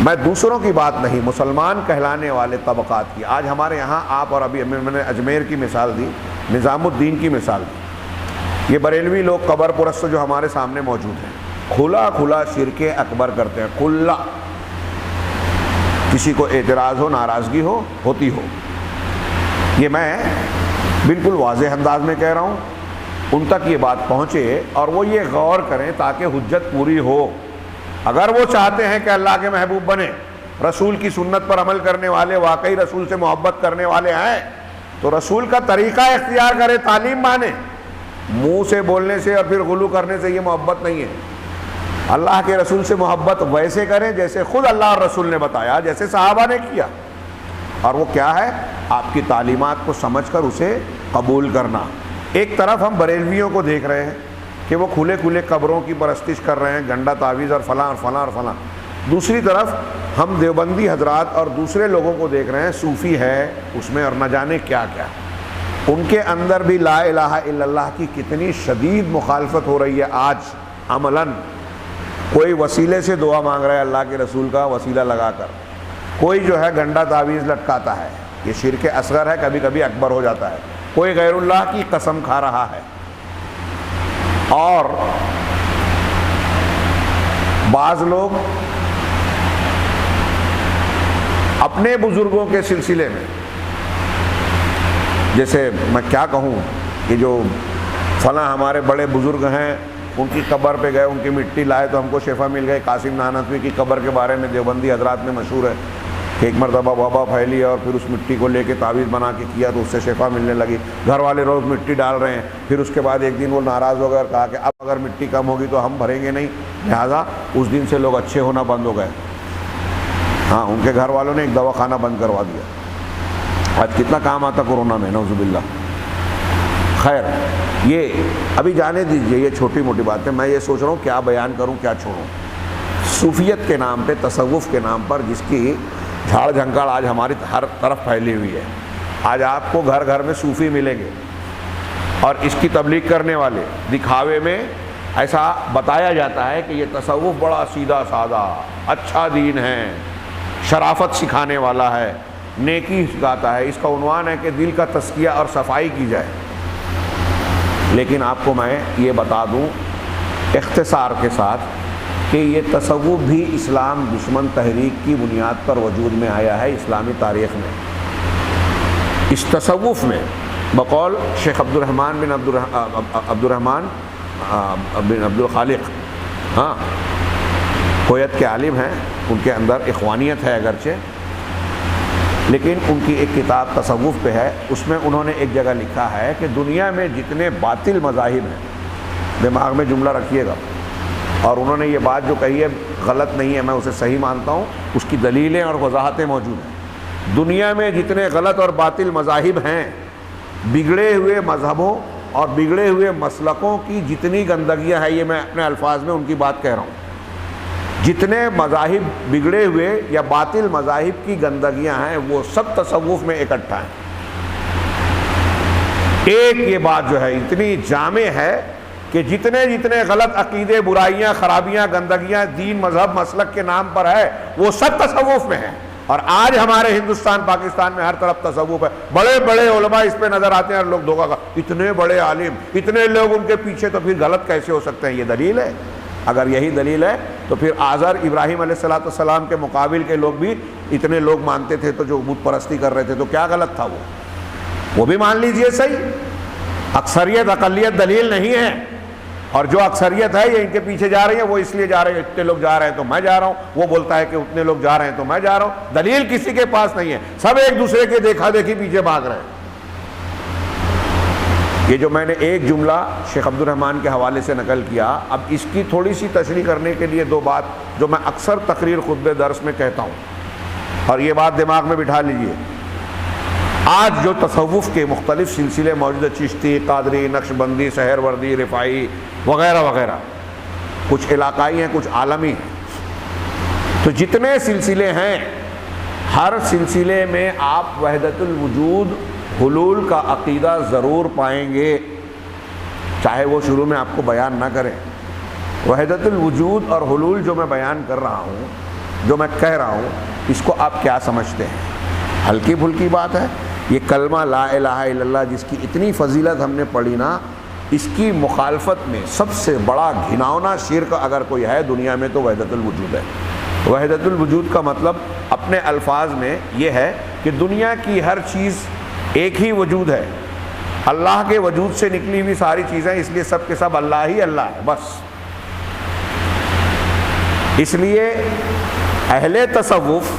میں دوسروں کی بات نہیں، مسلمان کہلانے والے طبقات کی. آج ہمارے یہاں آپ اور ابھی میں نے اجمیر کی مثال دی، نظام الدین کی مثال دی. یہ بریلوی لوگ قبر پرست جو ہمارے سامنے موجود ہیں، کھلا کھلا شرک اکبر کرتے ہیں. کھلا، کسی کو اعتراض ہو، ناراضگی ہو، ہوتی ہو، یہ میں بالکل واضح انداز میں کہہ رہا ہوں، ان تک یہ بات پہنچے اور وہ یہ غور کریں تاکہ حجت پوری ہو. اگر وہ چاہتے ہیں کہ اللہ کے محبوب بنے، رسول کی سنت پر عمل کرنے والے، واقعی رسول سے محبت کرنے والے ہیں، تو رسول کا طریقہ اختیار کرے، تعلیم مانے. منہ سے بولنے سے اور پھر غلو کرنے سے یہ محبت نہیں ہے. اللہ کے رسول سے محبت ویسے کریں جیسے خود اللہ اور رسول نے بتایا، جیسے صحابہ نے کیا. اور وہ کیا ہے؟ آپ کی تعلیمات کو سمجھ کر اسے قبول کرنا. ایک طرف ہم بریلویوں کو دیکھ رہے ہیں کہ وہ کھلے کھلے قبروں کی پرستش کر رہے ہیں، گنڈا تعویذ اور فلاں اور فلاں اور فلاں. دوسری طرف ہم دیوبندی حضرات اور دوسرے لوگوں کو دیکھ رہے ہیں، صوفی ہے اس میں اور نہ جانے کیا کیا. ان کے اندر بھی لا الہ الا اللہ کی کتنی شدید مخالفت ہو رہی ہے آج عملاً. کوئی وسیلے سے دعا مانگ رہا ہے اللہ کے رسول کا وسیلہ لگا کر، کوئی جو ہے گنڈا تعویذ لٹکاتا ہے، یہ شرک اصغر ہے، کبھی کبھی اکبر ہو جاتا ہے. کوئی غیر اللہ کی قسم کھا رہا ہے. اور بعض لوگ اپنے بزرگوں کے سلسلے میں، جیسے میں کیا کہوں کہ جو فلاں ہمارے بڑے بزرگ ہیں ان کی قبر پہ گئے، ان کی مٹی لائے تو ہم کو شفا مل گئی. قاسم نانوتوی کی قبر کے بارے میں دیوبندی حضرات میں مشہور ہے کہ ایک مرتبہ وبا پھیلی اور پھر اس مٹی کو لے کے تعویذ بنا کے کیا تو اس سے شفا ملنے لگی. گھر والے روز مٹی ڈال رہے ہیں. پھر اس کے بعد ایک دن وہ ناراض ہو گئے اور کہا کہ اب اگر مٹی کم ہوگی تو ہم بھریں گے نہیں. لہٰذا اس دن سے لوگ اچھے ہونا بند ہو گئے. ہاں، ان کے گھر والوں نے ایک دواخانہ بند کروا دیا. آج کتنا کام آتا کورونا میں، نعوذ باللہ. خیر، یہ ابھی جانے دیجئے، یہ چھوٹی موٹی بات ہے. میں یہ سوچ رہا ہوں کیا بیان کروں کیا چھوڑوں. صوفیت کے نام پہ، تصوف کے نام پر جس کی جھاڑ جھنکاڑ آج ہماری ہر طرف پھیلی ہوئی ہے. آج آپ کو گھر گھر میں صوفی ملیں گے اور اس کی تبلیغ کرنے والے. دکھاوے میں ایسا بتایا جاتا ہے کہ یہ تصوف بڑا سیدھا سادہ اچھا دین ہے، شرافت سکھانے والا ہے، نیکی سکھاتا ہے. اس کا عنوان ہے کہ دل کا تزکیہ اور صفائی کی جائے. لیکن آپ کو میں یہ بتا دوں اختصار کے ساتھ کہ یہ تصوف بھی اسلام دشمن تحریک کی بنیاد پر وجود میں آیا ہے اسلامی تاریخ میں. اس تصوف میں بقول شیخ عبدالرحمن بن عبد الخالق، ہاں کویت کے عالم ہیں، ان کے اندر اخوانیت ہے اگرچہ، لیکن ان کی ایک کتاب تصوف پہ ہے. اس میں انہوں نے ایک جگہ لکھا ہے کہ دنیا میں جتنے باطل مذاہب ہیں، دماغ میں جملہ رکھیے گا، اور انہوں نے یہ بات جو کہی ہے غلط نہیں ہے، میں اسے صحیح مانتا ہوں، اس کی دلیلیں اور وضاحتیں موجود ہیں. دنیا میں جتنے غلط اور باطل مذاہب ہیں، بگڑے ہوئے مذہبوں اور بگڑے ہوئے مسلکوں کی جتنی گندگیاں ہیں، یہ میں اپنے الفاظ میں ان کی بات کہہ رہا ہوں، جتنے مذاہب بگڑے ہوئے یا باطل مذاہب کی گندگیاں ہیں وہ سب تصوف میں اکٹھا ہیں. ایک یہ بات جو ہے اتنی جامع ہے کہ جتنے جتنے غلط عقیدے، برائیاں، خرابیاں، گندگیاں دین، مذہب، مسلک کے نام پر ہے وہ سب تصوف میں ہیں. اور آج ہمارے ہندوستان پاکستان میں ہر طرف تصوف ہے. بڑے بڑے علماء اس پہ نظر آتے ہیں اور لوگ دھوکہ اتنے بڑے عالم، اتنے لوگ ان کے پیچھے، تو پھر غلط کیسے ہو سکتے ہیں؟ یہ دلیل ہے. اگر یہی دلیل ہے تو پھر آزر ابراہیم علیہ السلام کے مقابل کے لوگ بھی اتنے لوگ مانتے تھے تو جو بت پرستی کر رہے تھے تو کیا غلط تھا؟ وہ بھی مان لیجئے صحیح. اکثریت اقلیت دلیل نہیں ہے. اور جو اکثریت ہے یہ ان کے پیچھے جا رہی ہے، وہ اس لیے جا رہے ہیں اتنے لوگ جا رہے ہیں تو میں جا رہا ہوں، وہ بولتا ہے کہ اتنے لوگ جا رہے ہیں تو میں جا رہا ہوں، دلیل کسی کے پاس نہیں ہے، سب ایک دوسرے کے دیکھا دیکھی پیچھے بھاگ رہے ہیں۔ یہ جو میں نے ایک جملہ شیخ عبد الرحمن کے حوالے سے نقل کیا، اب اس کی تھوڑی سی تشریح کرنے کے لیے دو بات جو میں اکثر تقریر خطبے درس میں کہتا ہوں، اور یہ بات دماغ میں بٹھا لیجئے۔ آج جو تصوف کے مختلف سلسلے موجود ہیں، چشتی، قادری، نقشبندی، سہروردی، رفاعی وغیرہ وغیرہ، کچھ علاقائی ہیں کچھ عالمی ہیں، تو جتنے سلسلے ہیں ہر سلسلے میں آپ وحدت الوجود حلول کا عقیدہ ضرور پائیں گے، چاہے وہ شروع میں آپ کو بیان نہ کریں۔ وحدت الوجود اور حلول جو میں بیان کر رہا ہوں، جو میں کہہ رہا ہوں، اس کو آپ کیا سمجھتے ہیں؟ ہلکی پھلکی بات ہے؟ یہ کلمہ لا الہ الا اللہ جس کی اتنی فضیلت ہم نے پڑھی نا، اس کی مخالفت میں سب سے بڑا گھناؤنا شرک اگر کوئی ہے دنیا میں تو وحدت الوجود ہے۔ وحدت الوجود کا مطلب اپنے الفاظ میں یہ ہے کہ دنیا کی ہر چیز ایک ہی وجود ہے، اللہ کے وجود سے نکلی ہوئی ساری چیزیں، اس لیے سب کے سب اللہ ہی اللہ ہے بس۔ اس لیے اہل تصوف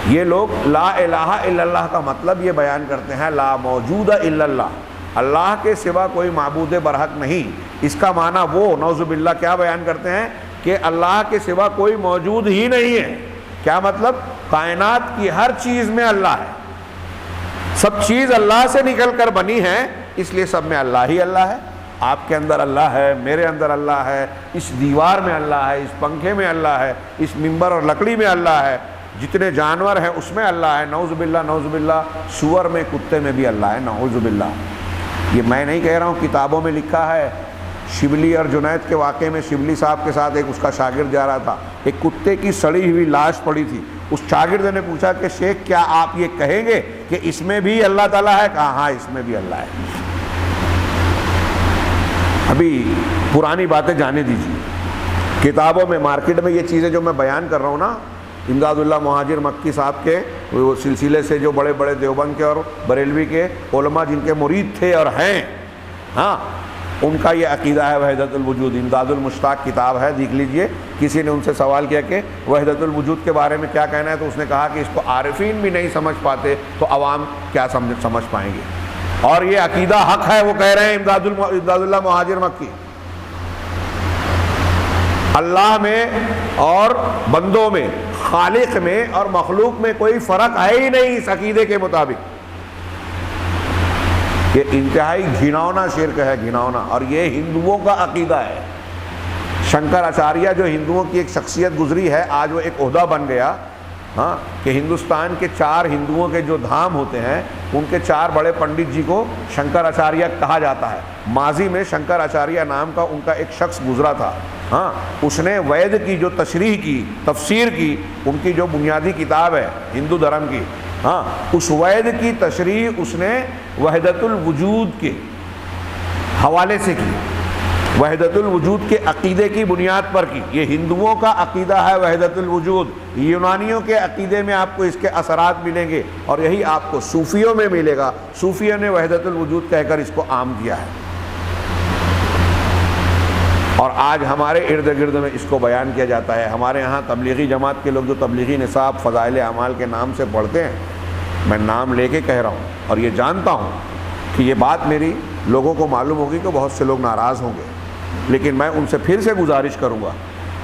یہ لوگ لا الہ الا اللہ کا مطلب یہ بیان کرتے ہیں لا موجود الا اللہ، اللہ کے سوا کوئی معبود برحق نہیں۔ اس کا معنی وہ نعوذ باللہ کیا بیان کرتے ہیں کہ اللہ کے سوا کوئی موجود ہی نہیں ہے۔ کیا مطلب؟ کائنات کی ہر چیز میں اللہ ہے، سب چیز اللہ سے نکل کر بنی ہے، اس لیے سب میں اللہ ہی اللہ ہے۔ آپ کے اندر اللہ ہے، میرے اندر اللہ ہے، اس دیوار میں اللہ ہے، اس پنکھے میں اللہ ہے، اس ممبر اور لکڑی میں اللہ ہے، جتنے جانور ہیں اس میں اللہ ہے، نعوذ باللہ نعوذ باللہ، سور میں کتے میں بھی اللہ ہے، نعوذ باللہ۔ یہ میں نہیں کہہ رہا ہوں، کتابوں میں لکھا ہے۔ شبلی اور جنید کے واقعے میں شبلی صاحب کے ساتھ ایک اس کا شاگرد جا رہا تھا، ایک کتے کی سڑی ہوئی لاش پڑی تھی، اس شاگرد نے پوچھا کہ شیخ کیا آپ یہ کہیں گے کہ اس میں بھی اللہ تعالیٰ ہے؟ کہا ہاں اس میں بھی اللہ ہے۔ ابھی پرانی باتیں جانے دیجیے، کتابوں میں مارکیٹ میں یہ چیزیں جو میں بیان کر رہا ہوں نا، امداد اللہ مہاجر مکی صاحب کے وہ سلسلے سے جو بڑے بڑے دیوبند کے اور بریلوی کے علماء جن کے مرید تھے اور ہیں، ہاں ان کا یہ عقیدہ ہے وحدت الوجود۔ امداد المشتاق کتاب ہے، دیکھ لیجئے۔ کسی نے ان سے سوال کیا کہ وحدت الوجود کے بارے میں کیا کہنا ہے، تو اس نے کہا کہ اس کو عارفین بھی نہیں سمجھ پاتے تو عوام کیا سمجھ پائیں گے، اور یہ عقیدہ حق ہے۔ وہ کہہ رہے ہیں امداد اللہ مہاجر مکی، اللہ میں اور بندوں میں، خالق میں اور مخلوق میں کوئی فرق ہے ہی نہیں اس عقیدے کے مطابق۔ یہ انتہائی گھناؤنا شرک ہے، گھناؤنا، اور یہ ہندوؤں کا عقیدہ ہے۔ شنکر آچاریہ جو ہندوؤں کی ایک شخصیت گزری ہے، آج وہ ایک عہدہ بن گیا، ہاں، کہ ہندوستان کے 4 ہندوؤں کے جو دھام ہوتے ہیں ان کے 4 بڑے پنڈت جی کو شنکر آچاریہ کہا جاتا ہے۔ ماضی میں شنکر آچاریہ نام کا ان کا ایک شخص گزرا تھا، ہاں، اس نے وید کی جو تشریح کی، تفسیر کی، ان کی جو بنیادی کتاب ہے ہندو دھرم کی، ہاں، اس وید کی تشریح اس نے وحدت الوجود کے حوالے سے کی، وحدت الوجود کے عقیدے کی بنیاد پر کی۔ یہ ہندوؤں کا عقیدہ ہے وحدت الوجود، یونانیوں کے عقیدے میں آپ کو اس کے اثرات ملیں گے، اور یہی آپ کو صوفیوں میں ملے گا۔ صوفیوں نے وحدت الوجود کہہ کر اس کو عام کیا ہے، اور آج ہمارے ارد گرد میں اس کو بیان کیا جاتا ہے۔ ہمارے ہاں تبلیغی جماعت کے لوگ جو تبلیغی نصاب فضائل اعمال کے نام سے پڑھتے ہیں، میں نام لے کے کہہ رہا ہوں، اور یہ جانتا ہوں کہ یہ بات میری لوگوں کو معلوم ہوگی کہ بہت سے لوگ ناراض ہوں گے، لیکن میں ان سے پھر سے گزارش کروں گا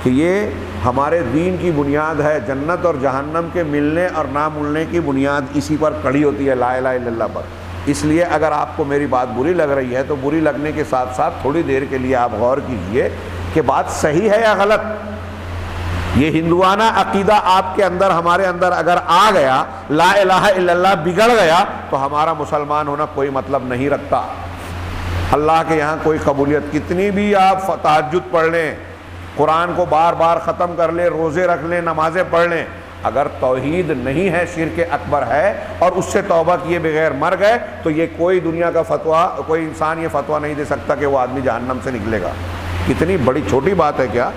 کہ یہ ہمارے دین کی بنیاد ہے۔ جنت اور جہنم کے ملنے اور نہ ملنے کی بنیاد اسی پر کھڑی ہوتی ہے، لا الہ الا اللہ پر۔ اس لیے اگر آپ کو میری بات بری لگ رہی ہے تو بری لگنے کے ساتھ ساتھ تھوڑی دیر کے لیے آپ غور کیجئے کہ بات صحیح ہے یا غلط۔ یہ ہندوانہ عقیدہ آپ کے اندر، ہمارے اندر اگر آ گیا، لا الہ الا اللہ بگڑ گیا، تو ہمارا مسلمان ہونا کوئی مطلب نہیں رکھتا۔ اللہ کے یہاں کوئی قبولیت، کتنی بھی آپ تہجد پڑھ لیں، قرآن کو بار بار ختم کر لیں، روزے رکھ لیں، نمازیں پڑھ لیں، اگر توحید نہیں ہے، شرک اکبر ہے، اور اس سے توبہ کیے بغیر مر گئے، تو یہ کوئی دنیا کا فتویٰ، کوئی انسان یہ فتویٰ نہیں دے سکتا کہ وہ آدمی جہنم سے نکلے گا۔ کتنی بڑی چھوٹی بات ہے کیا؟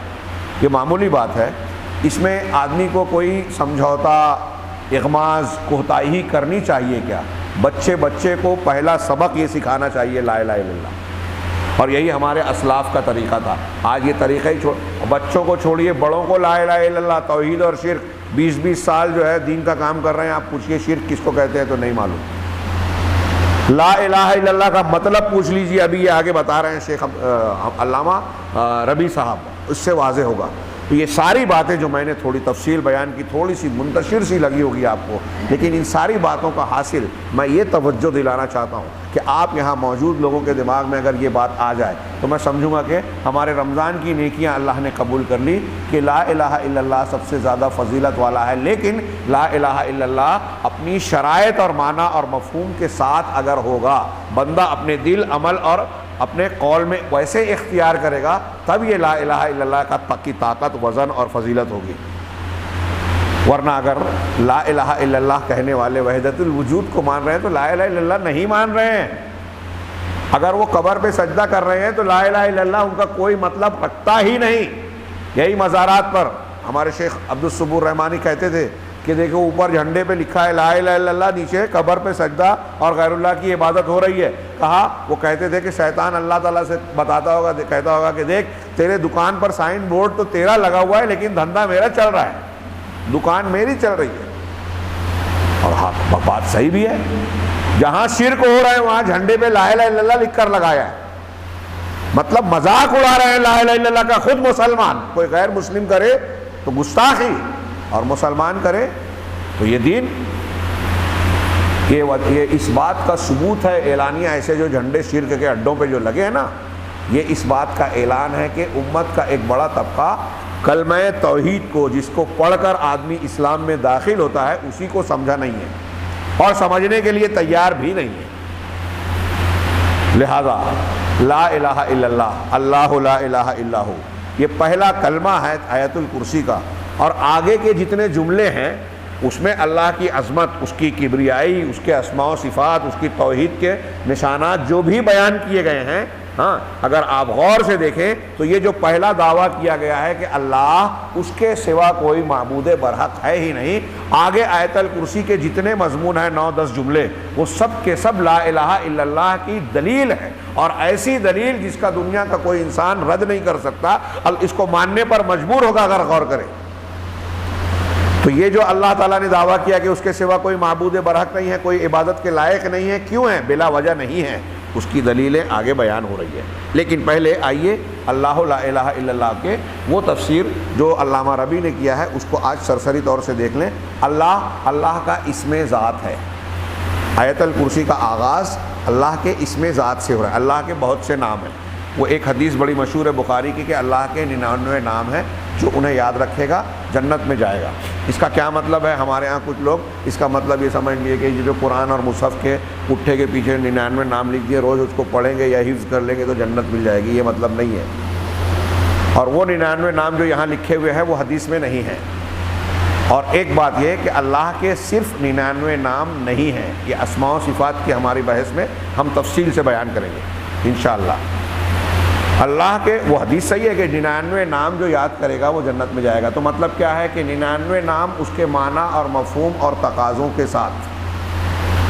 یہ معمولی بات ہے، اس میں آدمی کو کوئی سمجھوتا، اغماض، کوتاہی کرنی چاہیے کیا؟ بچے کو پہلا سبق یہ سکھانا چاہیے لا الہ الا اللہ۔ اور یہی ہمارے اسلاف کا طریقہ تھا. آج یہ طریقہ ہی بچوں کو چھوڑیے، بڑوں کو لا الہ الا اللہ، توحید اور شرک 20 سال جو ہے دین کا کام کر رہے ہیں. آپ پوچھئے شرک کس کو کہتے ہیں تو نہیں معلوم. لا الہ الا اللہ کا مطلب پوچھ لیجئے، ابھی یہ آگے بتا رہے ہیں شیخ علامہ ربیع صاحب، اس سے واضح ہوگا. تو یہ ساری باتیں جو میں نے تھوڑی تفصیل بیان کی، تھوڑی سی منتشر سی لگی ہوگی آپ کو، لیکن ان ساری باتوں کا حاصل میں یہ توجہ دلانا چاہتا ہوں کہ آپ یہاں موجود لوگوں کے دماغ میں اگر یہ بات آ جائے تو میں سمجھوں گا کہ ہمارے رمضان کی نیکیاں اللہ نے قبول کر لی کہ لا الہ الا اللہ سب سے زیادہ فضیلت والا ہے. لیکن لا الہ الا اللہ اپنی شرائط اور معنی اور مفہوم کے ساتھ اگر ہوگا، بندہ اپنے دل، عمل اور اپنے قول میں ویسے اختیار کرے گا، تب یہ لا الہ الا اللہ کی طاقت، وزن اور فضیلت ہوگی. ورنہ اگر لا الہ الا اللہ کہنے والے وحدت الوجود کو مان رہے ہیں تو لا الہ الا اللہ نہیں مان رہے ہیں. اگر وہ قبر پہ سجدہ کر رہے ہیں تو لا الہ الا اللہ ان کا کوئی مطلب رکھتا ہی نہیں. یہی مزارات پر ہمارے شیخ عبدالصبور رحمانی کہتے تھے کہ دیکھو اوپر جھنڈے پہ لکھا ہے لا الہ الا اللہ، نیچے قبر پہ سجدہ اور غیر اللہ کی عبادت ہو رہی ہے. کہا وہ کہتے تھے کہ شیطان اللہ تعالیٰ سے بتاتا ہوگا، کہتا ہوگا کہ دیکھ تیرے دکان پر سائن بورڈ تو تیرا لگا ہوا ہے لیکن دھندا میرا چل رہا ہے، دکان میری چل رہی ہے. اور ہاں بات صحیح بھی ہے، جہاں شرک ہو رہا ہے وہاں جھنڈے پہ لا الہ الا اللہ لکھ کر لگایا ہے. مطلب مذاق اڑا رہے ہیں لا الہ الا اللہ کا. خود مسلمان کوئی غیر مسلم کرے تو گستاخی، اور مسلمان کرے تو یہ دین. یہ اس بات کا ثبوت ہے اعلانیہ، ایسے جو جھنڈے شرک کے اڈوں پہ جو لگے ہیں نا، یہ اس بات کا اعلان ہے کہ امت کا ایک بڑا طبقہ کلمہ توحید کو، جس کو پڑھ کر آدمی اسلام میں داخل ہوتا ہے، اسی کو سمجھا نہیں ہے اور سمجھنے کے لیے تیار بھی نہیں ہے. لہذا لا الہ الا اللہ، اللہ لا الہ الا ہو، یہ پہلا کلمہ ہے آیت الکرسی کا. اور آگے کے جتنے جملے ہیں اس میں اللہ کی عظمت، اس کی کبریائی، اس کے اسماء و صفات، اس کی توحید کے نشانات جو بھی بیان کیے گئے ہیں، ہاں اگر آپ غور سے دیکھیں تو یہ جو پہلا دعویٰ کیا گیا ہے کہ اللہ، اس کے سوا کوئی معبود برحق ہے ہی نہیں. آگے آیت الکرسی کے جتنے مضمون ہیں 9-10 جملے، وہ سب کے سب لا الہ الا اللہ کی دلیل ہے، اور ایسی دلیل جس کا دنیا کا کوئی انسان رد نہیں کر سکتا، اس کو ماننے پر مجبور ہوگا اگر غور کرے. تو یہ جو اللہ تعالیٰ نے دعویٰ کیا کہ اس کے سوا کوئی معبود برحق نہیں ہے، کوئی عبادت کے لائق نہیں ہے، کیوں ہے؟ بلا وجہ نہیں ہے. اس کی دلیلیں آگے بیان ہو رہی ہے. لیکن پہلے آئیے اللہ لا الہ الا اللہ کے وہ تفسیر جو علامہ ربیع نے کیا ہے اس کو آج سرسری طور سے دیکھ لیں. اللہ کا اسم ذات ہے. آیت الکرسی کا آغاز اللہ کے اسم ذات سے ہو رہا ہے. اللہ کے بہت سے نام ہیں. وہ ایک حدیث بڑی مشہور ہے بخاری کی کہ اللہ کے 99 نام ہیں، جو انہیں یاد رکھے گا جنت میں جائے گا. اس کا کیا مطلب ہے؟ ہمارے ہاں کچھ لوگ اس کا مطلب یہ سمجھ لیے کہ یہ جو قرآن اور مصحف کے پٹھے کے پیچھے 99 نام لکھ دیے، روز اس کو پڑھیں گے یا حفظ کر لیں گے تو جنت مل جائے گی. یہ مطلب نہیں ہے. اور وہ 99 نام جو یہاں لکھے ہوئے ہیں وہ حدیث میں نہیں ہیں. اور ایک بات یہ کہ اللہ کے صرف 99 نام نہیں ہیں. یہ اسماء و صفات کی ہماری بحث میں ہم تفصیل سے بیان کریں گے انشاءاللہ. اللہ کے وہ حدیث صحیح ہے کہ 99 نام جو یاد کرے گا وہ جنت میں جائے گا. تو مطلب کیا ہے کہ 99 نام اس کے معنی اور مفہوم اور تقاضوں کے ساتھ.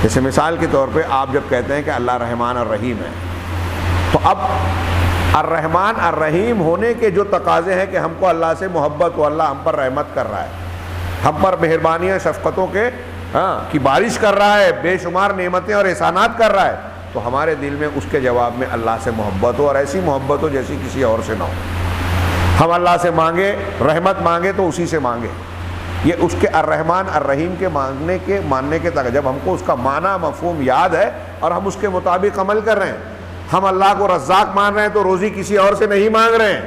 جیسے مثال کے طور پہ آپ جب کہتے ہیں کہ اللہ رحمان الرحیم ہے، تو اب الرحمن الرحیم ہونے کے جو تقاضے ہیں کہ ہم کو اللہ سے محبت ہو، اللہ ہم پر رحمت کر رہا ہے، ہم پر مہربانیاں شفقتوں کے کی بارش کر رہا ہے، بے شمار نعمتیں اور احسانات کر رہا ہے، تو ہمارے دل میں اس کے جواب میں اللہ سے محبت ہو، اور ایسی محبت ہو جیسی کسی اور سے نہ ہو. ہم اللہ سے مانگے، رحمت مانگے تو اسی سے مانگے. یہ اس کے الرحمن الرحیم کے ماننے کے تک جب ہم کو اس کا معنی مفہوم یاد ہے اور ہم اس کے مطابق عمل کر رہے ہیں. ہم اللہ کو رزاق مان رہے ہیں تو روزی کسی اور سے نہیں مانگ رہے ہیں.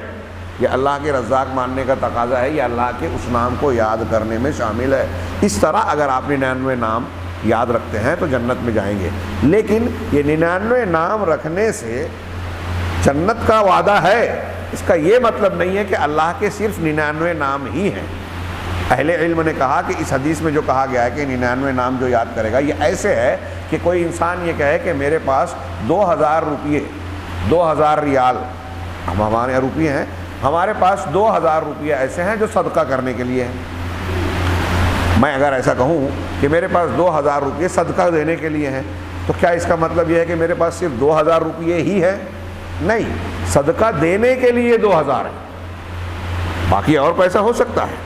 یہ اللہ کے رزاق ماننے کا تقاضا ہے، یہ اللہ کے اس نام کو یاد کرنے میں شامل ہے. اس طرح اگر آپ 99 نام یاد رکھتے ہیں تو جنت میں جائیں گے. لیکن یہ 99 نام رکھنے سے جنت کا وعدہ ہے، اس کا یہ مطلب نہیں ہے کہ اللہ کے صرف 99 نام ہی ہیں. اہل علم نے کہا کہ اس حدیث میں جو کہا گیا ہے کہ 99 نام جو یاد کرے گا، یہ ایسے ہے کہ کوئی انسان یہ کہے کہ میرے پاس 2000 روپیے، 2000 ریال، ہمارے یہاں روپیے ہیں، ہمارے پاس 2000 روپیے ایسے ہیں جو صدقہ کرنے کے لیے ہیں. میں اگر ایسا کہوں کہ میرے پاس 2000 روپیے صدقہ دینے کے لیے ہیں، تو کیا اس کا مطلب یہ ہے کہ میرے پاس صرف 2000 روپیے ہی ہیں؟ نہیں، صدقہ دینے کے لیے 2000 ہے، باقی اور پیسہ ہو سکتا ہے۔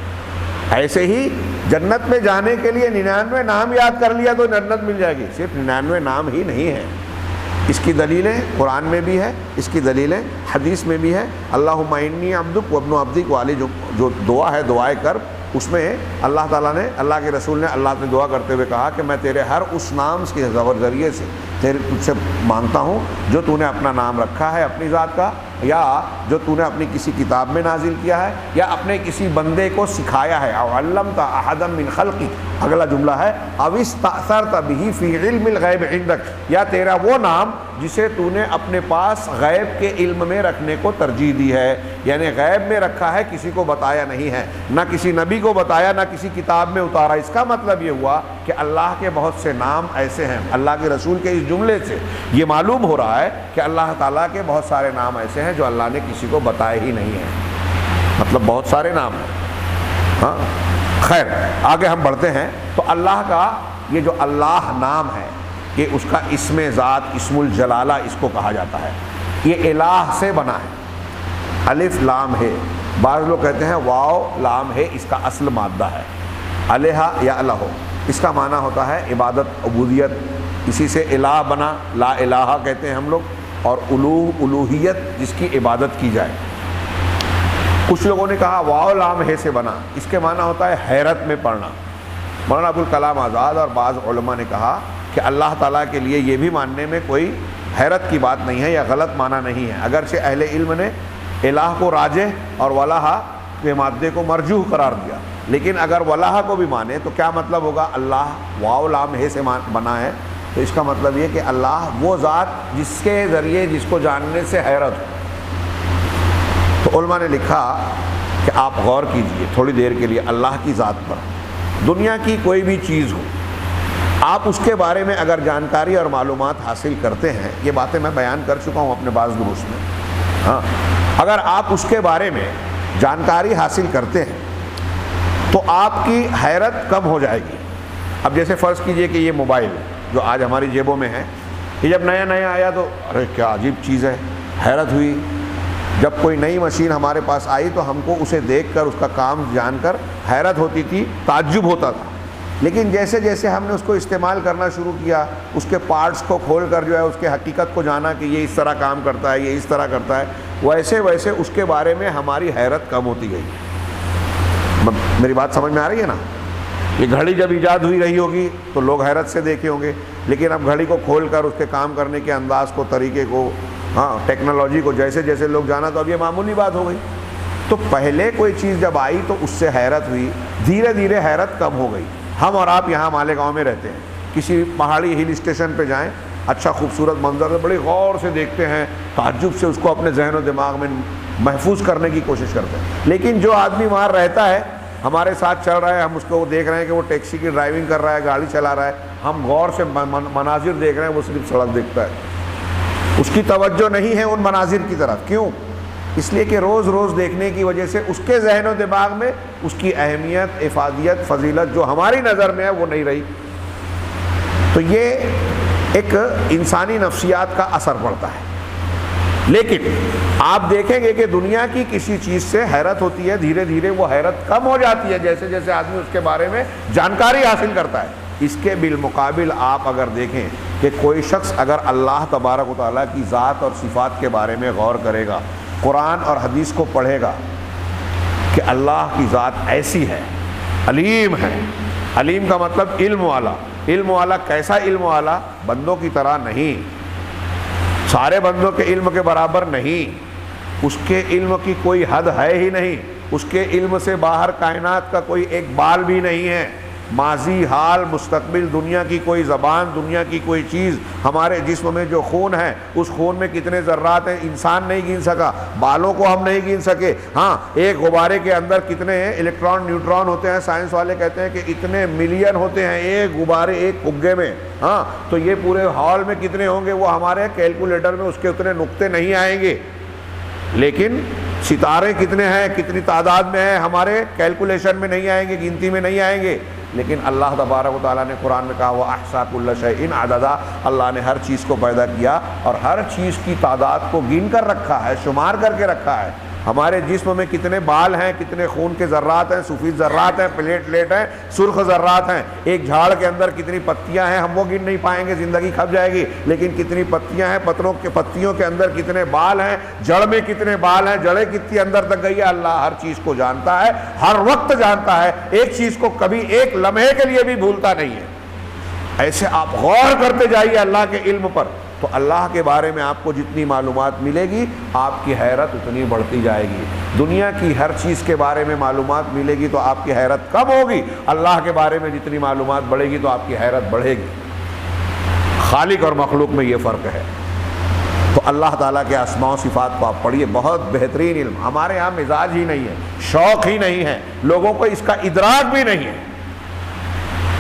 ایسے ہی جنت میں جانے کے لیے 99 نام یاد کر لیا تو جنت مل جائے گی، صرف 99 نام ہی نہیں ہے۔ اس کی دلیلیں قرآن میں بھی ہے، اس کی دلیلیں حدیث میں بھی ہے۔ اللہم انی عبدک وابن عبدک والی جو دعا ہے، دعائے کرب، اس میں اللہ تعالیٰ نے، اللہ کے رسول نے اللہ سے دعا کرتے ہوئے کہا کہ میں تیرے ہر اس نام کے ذریعے سے تجھ سے مانگتا ہوں جو تو نے اپنا نام رکھا ہے اپنی ذات کا، یا جو تو نے اپنی کسی کتاب میں نازل کیا ہے، یا اپنے کسی بندے کو سکھایا ہے، او علمت احدا من خلقی، اگلا جملہ ہے او استأثرت به فی علم الغیب عندک، یا تیرا وہ نام جسے تو نے اپنے پاس غیب کے علم میں رکھنے کو ترجیح دی ہے، یعنی غیب میں رکھا ہے، کسی کو بتایا نہیں ہے، نہ کسی نبی کو بتایا، نہ کسی کتاب میں اتارا۔ اس کا مطلب یہ ہوا کہ اللہ کے بہت سے نام ایسے ہیں، اللہ کے رسول کے اس جملے سے یہ معلوم ہو رہا ہے کہ اللہ تعالیٰ کے بہت سارے نام ایسے ہیں جو اللہ نے کسی کو بتائے ہی نہیں ہیں، مطلب بہت سارے نام ہیں۔ ہاں خیر، آگے ہم بڑھتے ہیں۔ تو اللہ کا یہ جو اللہ نام ہے، کہ اس کا اسم ذات، اسم الجلالہ اس کو کہا جاتا ہے، یہ الہ سے بنا ہے، الف لام ہے، بعض لوگ کہتے ہیں واو لام ہے، اس کا اصل مادہ ہے، الہ یا الہ، اس کا معنی ہوتا ہے عبادت، عبودیت، اسی سے الہ بنا، لا الہ کہتے ہیں ہم لوگ، اور الوہ، الوہیت جس کی عبادت کی جائے۔ کچھ لوگوں نے کہا واو لام ہے سے بنا، اس کے معنی ہوتا ہے حیرت میں پڑنا۔ مولانا ابوالکلام آزاد اور بعض علماء نے کہا کہ اللہ تعالیٰ کے لیے یہ بھی ماننے میں کوئی حیرت کی بات نہیں ہے یا غلط معنی نہیں ہے، اگرچہ اہل علم نے الہ کو راجح اور ولہ کے مادے کو مرجوح قرار دیا، لیکن اگر ولہ کو بھی مانے تو کیا مطلب ہوگا؟ اللہ واو لام ہے سے بنا ہے، تو اس کا مطلب یہ کہ اللہ وہ ذات جس کے ذریعے جس کو جاننے سے حیرت ہو۔ تو علماء نے لکھا کہ آپ غور کیجئے تھوڑی دیر کے لیے اللہ کی ذات پر۔ دنیا کی کوئی بھی چیز ہو، آپ اس کے بارے میں اگر جانکاری اور معلومات حاصل کرتے ہیں، یہ باتیں میں بیان کر چکا ہوں اپنے بعض دروس میں، ہاں، اگر آپ اس کے بارے میں جانکاری حاصل کرتے ہیں تو آپ کی حیرت کم ہو جائے گی۔ اب جیسے فرض کیجئے کہ یہ موبائل جو آج ہماری جیبوں میں ہے، یہ جب نیا نیا آیا تو ارے کیا عجیب چیز ہے، حیرت ہوئی۔ جب کوئی نئی مشین ہمارے پاس آئی تو ہم کو اسے دیکھ کر، اس کا کام جان کر حیرت ہوتی تھی، تعجب ہوتا تھا، لیکن جیسے جیسے ہم نے اس کو استعمال کرنا شروع کیا، اس کے پارٹس کو کھول کر جو ہے اس کے حقیقت کو جانا کہ یہ اس طرح کام کرتا ہے، یہ اس طرح کرتا ہے، ویسے ویسے اس کے بارے میں ہماری حیرت کم ہوتی گئی۔ میری بات سمجھ میں آ رہی ہے نا؟ یہ گھڑی جب ایجاد ہوئی رہی ہوگی تو لوگ حیرت سے دیکھے ہوں گے، لیکن اب گھڑی کو کھول کر اس کے کام کرنے کے انداز کو، طریقے کو، ہاں ٹیکنالوجی کو جیسے جیسے لوگ جانا تو اب یہ معمولی بات ہو گئی۔ تو پہلے کوئی چیز جب آئی تو اس سے حیرت ہوئی، دھیرے دھیرے حیرت کم ہو گئی۔ ہم اور آپ یہاں مالیگاؤں میں رہتے ہیں، کسی پہاڑی ہل اسٹیشن پہ جائیں، اچھا خوبصورت منظر ہے، بڑی غور سے دیکھتے ہیں، تعجب سے اس کو اپنے ذہن و دماغ میں محفوظ کرنے کی کوشش کرتے ہیں۔ لیکن جو آدمی وہاں رہتا ہے، ہمارے ساتھ چل رہا ہے، ہم اس کو دیکھ رہے ہیں کہ وہ ٹیکسی کی ڈرائیونگ کر رہا ہے، گاڑی چلا رہا ہے، ہم غور سے مناظر دیکھ رہے ہیں، وہ صرف سڑک دیکھتا ہے، اس کی توجہ نہیں ہے ان مناظر کی طرف۔ کیوں؟ اس لیے کہ روز روز دیکھنے کی وجہ سے اس کے ذہن و دماغ میں اس کی اہمیت، افادیت، فضیلت جو ہماری نظر میں ہے وہ نہیں رہی۔ تو یہ ایک انسانی نفسیات کا اثر پڑتا ہے۔ لیکن آپ دیکھیں گے کہ دنیا کی کسی چیز سے حیرت ہوتی ہے، دھیرے دھیرے وہ حیرت کم ہو جاتی ہے جیسے جیسے آدمی اس کے بارے میں جانکاری حاصل کرتا ہے۔ اس کے بالمقابل آپ اگر دیکھیں کہ کوئی شخص اگر اللہ تبارک و تعالیٰ کی ذات اور صفات کے بارے میں غور کرے گا، قرآن اور حدیث کو پڑھے گا کہ اللہ کی ذات ایسی ہے، علیم ہے۔ علیم کا مطلب علم والا۔ علم والا کیسا علم والا؟ بندوں کی طرح نہیں، سارے بندوں کے علم کے برابر نہیں، اس کے علم کی کوئی حد ہے ہی نہیں، اس کے علم سے باہر کائنات کا کوئی ایک بال بھی نہیں ہے، ماضی، حال، مستقبل، دنیا کی کوئی زبان، دنیا کی کوئی چیز، ہمارے جسم میں جو خون ہے اس خون میں کتنے ذرات ہیں انسان نہیں گن سکا، بالوں کو ہم نہیں گن سکے۔ ہاں، ایک غبارے کے اندر کتنے الیکٹران نیوٹران ہوتے ہیں، سائنس والے کہتے ہیں کہ اتنے ملین ہوتے ہیں ایک غبارے، ایک پگے میں۔ ہاں، تو یہ پورے ہال میں کتنے ہوں گے وہ ہمارے کیلکولیٹر میں اس کے اتنے نقطے نہیں آئیں گے، لیکن ستارے کتنے ہیں، کتنی تعداد میں ہیں، ہمارے کیلکولیشن میں نہیں آئیں گے، گنتی میں نہیں آئیں گے۔ لیکن اللہ تبارک و تعالیٰ نے قرآن میں کہا وَأَحْصَىٰ كُلَّ شَيْءٍ عَدَدًا، اللہ نے ہر چیز کو پیدا کیا اور ہر چیز کی تعداد کو گن کر رکھا ہے، شمار کر کے رکھا ہے۔ ہمارے جسم میں کتنے بال ہیں، کتنے خون کے ذرات ہیں، سفید ذرات ہیں، پلیٹ ہیں، سرخ ذرات ہیں، ایک جھاڑ کے اندر کتنی پتیاں ہیں ہم وہ گن نہیں پائیں گے، زندگی کھپ جائے گی، لیکن کتنی پتیاں ہیں، پتیوں کے اندر کتنے بال ہیں، جڑ میں کتنے بال ہیں، جڑیں کتنی اندر تک گئی ہے، اللہ ہر چیز کو جانتا ہے، ہر وقت جانتا ہے، ایک چیز کو کبھی ایک لمحے کے لیے بھی بھولتا نہیں ہے۔ ایسے آپ غور کرتے جائیے اللہ کے علم پر، تو اللہ کے بارے میں آپ کو جتنی معلومات ملے گی آپ کی حیرت اتنی بڑھتی جائے گی۔ دنیا کی ہر چیز کے بارے میں معلومات ملے گی تو آپ کی حیرت کم ہوگی، اللہ کے بارے میں جتنی معلومات بڑھے گی تو آپ کی حیرت بڑھے گی۔ خالق اور مخلوق میں یہ فرق ہے۔ تو اللہ تعالیٰ کے اسماء و صفات کو آپ پڑھیے، بہت بہترین علم۔ ہمارے ہاں مزاج ہی نہیں ہے، شوق ہی نہیں ہے، لوگوں کو اس کا ادراک بھی نہیں ہے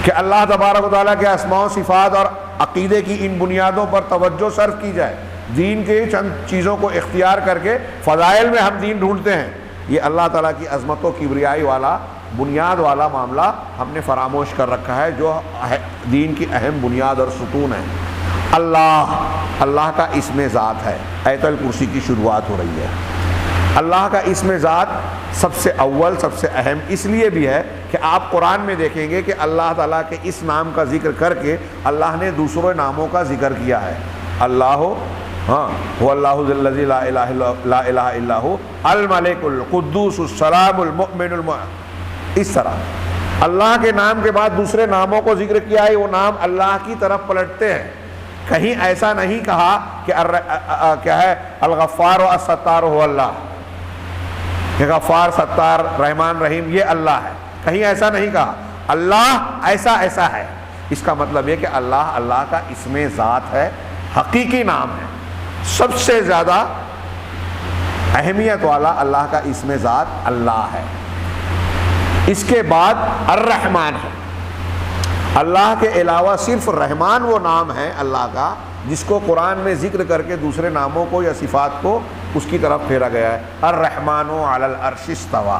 کہ اللہ تبارک و تعالیٰ کے اسماء و صفات اور عقیدے کی ان بنیادوں پر توجہ صرف کی جائے۔ دین کے چند چیزوں کو اختیار کر کے فضائل میں ہم دین ڈھونڈتے ہیں، یہ اللہ تعالیٰ کی عظمت و کبریائی والا بنیاد والا معاملہ ہم نے فراموش کر رکھا ہے، جو دین کی اہم بنیاد اور ستون ہے۔ اللہ کا اسم ذات ہے، آیت الکرسی کی شروعات ہو رہی ہے۔ اللہ کا اسم ذات سب سے اول، سب سے اہم اس لیے بھی ہے کہ آپ قرآن میں دیکھیں گے کہ اللہ تعالیٰ کے اس نام کا ذکر کر کے اللہ نے دوسرے ناموں کا ذکر کیا ہے۔ اللہ هو اللہ الذی لا الہ الا هو الملک القدوس السلام المؤمن اس طرح اللہ کے نام کے بعد دوسرے ناموں کو ذکر کیا ہے، وہ نام اللہ کی طرف پلٹتے ہیں۔ کہیں ایسا نہیں کہا کہ کیا ہے الغفار و الستار ہو اللہ، کہ غفار، ستار، رحمان، رحیم یہ اللہ ہے، کہیں ایسا نہیں کہا۔ اللہ ایسا ہے، اس کا مطلب یہ کہ اللہ کا اسم ذات ہے، حقیقی نام ہے، سب سے زیادہ اہمیت والا اللہ کا اسم ذات اللہ ہے۔ اس کے بعد الرحمن ہے۔ اللہ کے علاوہ صرف رحمان وہ نام ہے اللہ کا جس کو قرآن میں ذکر کر کے دوسرے ناموں کو یا صفات کو اس کی طرف پھیرا گیا ہے۔ الرحمن علی العرش استویٰ،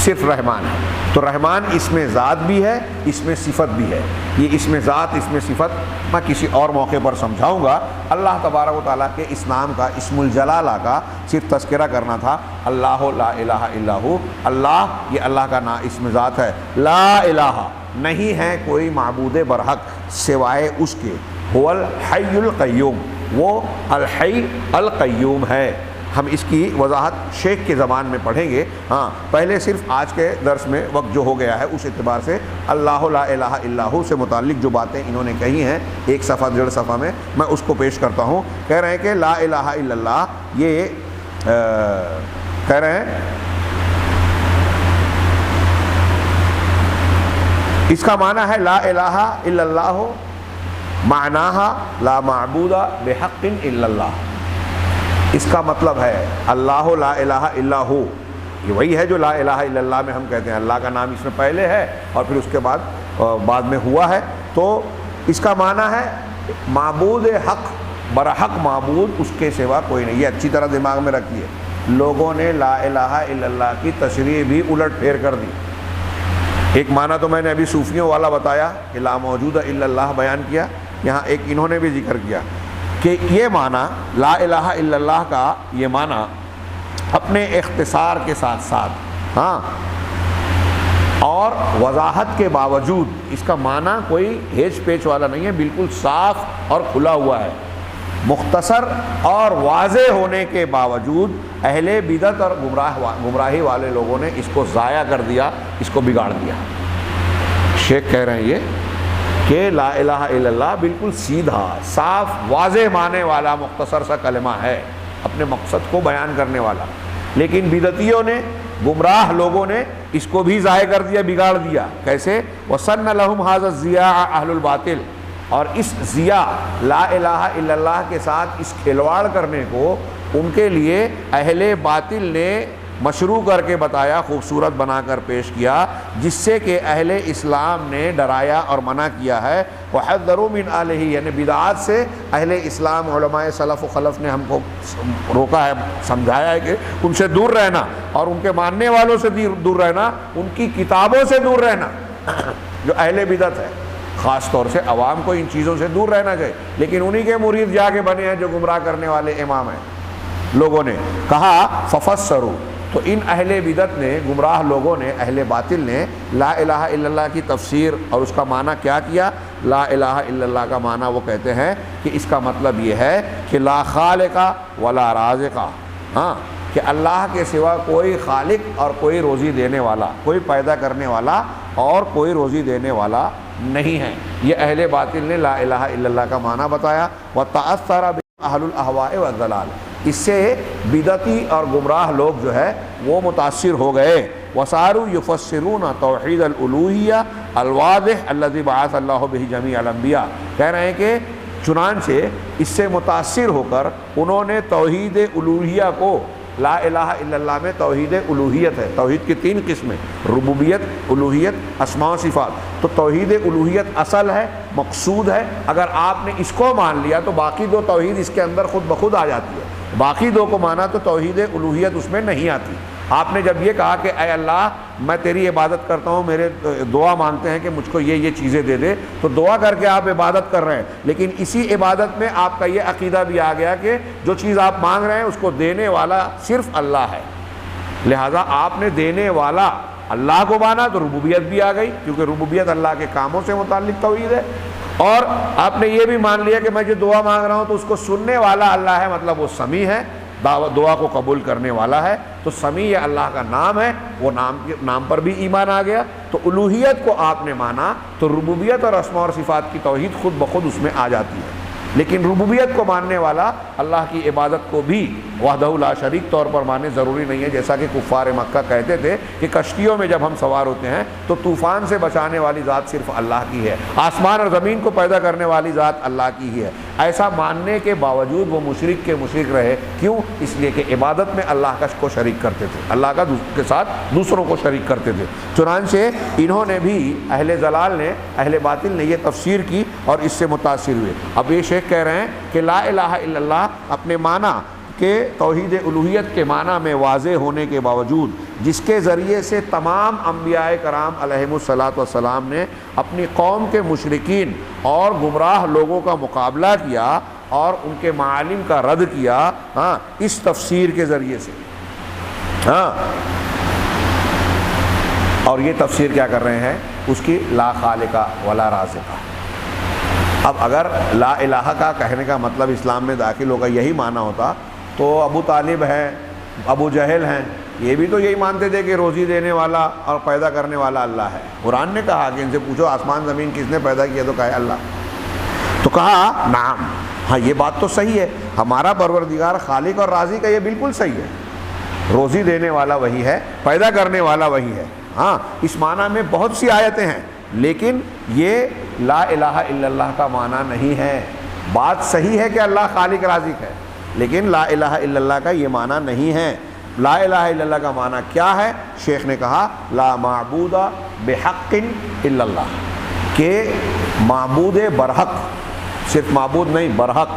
صرف رحمان ہے۔ تو رحمان اس میں ذات بھی ہے، اس میں صفت بھی ہے۔ یہ اس میں ذات، اس میں صفت میں کسی اور موقع پر سمجھاؤں گا۔ اللہ تبارک و تعالیٰ کے اس نام کا، اسم الجلالہ کا صرف تذکرہ کرنا تھا۔ اللہ لا الہ الا ہو، اللہ یہ اللہ کا اسم ذات ہے۔ لا الہ، نہیں ہے کوئی معبود برحق سوائے اس کے، هو الحی القیوم، وہ الحی القیوم ہے۔ ہم اس کی وضاحت شیخ کے زبان میں پڑھیں گے۔ پہلے صرف آج کے درس میں وقت جو ہو گیا ہے اس اعتبار سے اللہ لا الہ الا ہو سے متعلق جو باتیں انہوں نے کہی ہیں ایک صفحہ 1.5 صفحہ میں اس کو پیش کرتا ہوں۔ کہہ رہے ہیں کہ لا الہ الا اللہ، یہ کہہ رہے ہیں اس کا معنی ہے لا الہ الا اللہ، معناہا لا معبود بحق الا اللہ۔ اس کا مطلب ہے اللہ لا الہ الا ہو، یہ وہی ہے جو لا الہ الا اللہ میں ہم کہتے ہیں۔ اللہ کا نام اس میں پہلے ہے اور پھر اس کے بعد میں ہوا ہے، تو اس کا معنی ہے معبود حق، برحق معبود اس کے سوا کوئی نہیں۔ یہ اچھی طرح دماغ میں رکھیے، لوگوں نے لا الہ الا اللہ کی تشریح بھی الٹ پھیر کر دی۔ ایک معنی تو میں نے ابھی صوفیوں والا بتایا کہ لا موجود الا اللہ بیان کیا، یہاں ایک انہوں نے بھی ذکر کیا کہ یہ معنی لا الہ الا اللہ کا یہ معنی اپنے اختصار کے ساتھ ساتھ اور وضاحت کے باوجود اس کا معنی کوئی ہیچ پیچ والا نہیں ہے، بالکل صاف اور کھلا ہوا ہے۔ مختصر اور واضح ہونے کے باوجود اہل بدعت اور گمراہی والے لوگوں نے اس کو ضائع کر دیا، اس کو بگاڑ دیا۔ شیخ کہہ رہے ہیں یہ کہ لا الہ الا اللہ بالکل سیدھا، صاف، واضح معنی والا مختصر سا کلمہ ہے، اپنے مقصد کو بیان کرنے والا، لیکن بدعتیوں نے، گمراہ لوگوں نے اس کو بھی ضائع کر دیا، بگاڑ دیا۔ کیسے؟ وَسَنَّ لَهُمْ هَذَا الضِّيَاءَ أَهْلُ الْبَاطِلِ، اور اس ضیاء لا الہ الا اللہ کے ساتھ اس کھلواڑ کرنے کو ان کے لیے اہل باطل نے مشروع کر کے بتایا، خوبصورت بنا کر پیش کیا، جس سے کہ اہل اسلام نے ڈرایا اور منع کیا ہے۔ وَحَذَّرُوا مِنْ آلِهِ، یعنی بدعات سے اہل اسلام، علماء سلف و خلف نے ہم کو روکا ہے، سمجھایا ہے کہ ان سے دور رہنا اور ان کے ماننے والوں سے دور رہنا، ان کی کتابوں سے دور رہنا۔ جو اہل بدعت ہے، خاص طور سے عوام کو ان چیزوں سے دور رہنا چاہیے، لیکن انہی کے مرید جا کے بنے ہیں جو گمراہ کرنے والے امام ہیں۔ لوگوں نے کہا ففسروا، تو ان اہل بدعت نے، گمراہ لوگوں نے، اہل باطل نے لا الہ الا اللہ کی تفسیر اور اس کا معنی کیا کیا؟ لا الہ الا اللہ کا معنی وہ کہتے ہیں کہ اس کا مطلب یہ ہے کہ لا خالق ولا رازق، ہاں، کہ اللہ کے سوا کوئی خالق اور کوئی روزی دینے والا، کوئی پیدا کرنے والا اور کوئی روزی دینے والا نہیں ہے۔ یہ اہل باطل نے لا الہ الا اللہ کا معنی بتایا۔ وَتَأَثَّرَ بِأَهْلُ الْأَهْوَاءِ وَالضَّلَالِ، اس سے بدعتی اور گمراہ لوگ جو ہے وہ متاثر ہو گئے۔ وَصَارُوا يُفَسِّرُونَ تَوْحِيدَ الْأُلُوهِيَّةِ الْوَاضِحِ الَّذِي بَعَثَ اللَّهُ بِهِ جَمِيعَ الْأَنْبِيَاء، کہہ رہے ہیں کہ چنانچہ اس سے متاثر ہو کر انہوں نے توحید الوہیہ کو، لا الہ الا اللہ میں توحید الوہیت ہے، توحید کی تین قسمیں، ربوبیت، الوہیت، اسماء و صفات، تو توحید الوہیت اصل ہے، مقصود ہے۔ اگر آپ نے اس کو مان لیا تو باقی دو توحید اس کے اندر خود بخود آ جاتی ہے، باقی دو کو مانا تو توحید الوہیت اس میں نہیں آتی۔ آپ نے جب یہ کہا کہ اے اللہ میں تیری عبادت کرتا ہوں، میرے دعا مانگتے ہیں کہ مجھ کو یہ چیزیں دے دے، تو دعا کر کے آپ عبادت کر رہے ہیں، لیکن اسی عبادت میں آپ کا یہ عقیدہ بھی آ گیا کہ جو چیز آپ مانگ رہے ہیں اس کو دینے والا صرف اللہ ہے، لہٰذا آپ نے دینے والا اللہ کو مانا تو ربوبیت بھی آ گئی، کیونکہ ربوبیت اللہ کے کاموں سے متعلق توحید ہے۔ اور آپ نے یہ بھی مان لیا کہ میں جو دعا مانگ رہا ہوں تو اس کو سننے والا اللہ ہے، مطلب وہ سمیع ہے، دعا کو قبول کرنے والا ہے، تو سمیع یہ اللہ کا نام ہے، وہ نام پر بھی ایمان آ گیا۔ تو الوہیت کو آپ نے مانا تو ربوبیت اور اسماء اور صفات کی توحید خود بخود اس میں آ جاتی ہے۔ لیکن ربوبیت کو ماننے والا اللہ کی عبادت کو بھی وحدہ لا شریک طور پر مانے ضروری نہیں ہے، جیسا کہ کفار مکہ کہتے تھے کہ کشتیوں میں جب ہم سوار ہوتے ہیں تو طوفان سے بچانے والی ذات صرف اللہ کی ہے، آسمان اور زمین کو پیدا کرنے والی ذات اللہ کی ہی ہے۔ ایسا ماننے کے باوجود وہ مشرک کے مشرک رہے، کیوں؟ اس لیے کہ عبادت میں اللہ کو شریک کرتے تھے، اللہ کا کے ساتھ دوسروں کو شریک کرتے تھے۔ چنانچہ انہوں نے بھی، اہل ضلال نے، اہل باطل نے یہ تفسیر کی اور اس سے متاثر ہوئے۔ اب یہ شیخ کہہ رہے ہیں کہ لا الہ الا اللہ اپنے معنی کہ توحید الوہیت کے معنی میں واضح ہونے کے باوجود، جس کے ذریعے سے تمام انبیاء کرام علیہم الصلاۃ والسلام نے اپنی قوم کے مشرکین اور گمراہ لوگوں کا مقابلہ کیا اور ان کے معالم کا رد کیا، ہاں، اس تفسیر کے ذریعے سے، ہاں، اور یہ تفسیر کیا کر رہے ہیں؟ اس کی لا خالق ولا رازق۔ اب اگر لا الہ کا کہنے کا مطلب اسلام میں داخل ہوگا یہی معنی ہوتا تو ابو طالب ہیں، ابو جہل ہیں، یہ بھی تو یہی مانتے تھے کہ روزی دینے والا اور پیدا کرنے والا اللہ ہے۔ قرآن نے کہا کہ ان سے پوچھو آسمان زمین کس نے پیدا کیا، تو کہا اللہ۔ تو کہا نعم، ہاں یہ بات تو صحیح ہے، ہمارا پروردگار خالق اور رازق ہے، یہ بالکل صحیح ہے، روزی دینے والا وہی ہے، پیدا کرنے والا وہی ہے۔ ہاں، اس معنی میں بہت سی آیتیں ہیں، لیکن یہ لا الہ الا اللہ کا معنی نہیں ہے۔ بات صحیح ہے کہ اللہ خالق رازق ہے، لیکن لا الہ الا اللہ کا یہ معنی نہیں ہے۔ لا الہ الا اللہ کا معنی کیا ہے؟ شیخ نے کہا لا معبود بحق الا اللہ، کہ معبود برحق، صرف معبود نہیں، برحق۔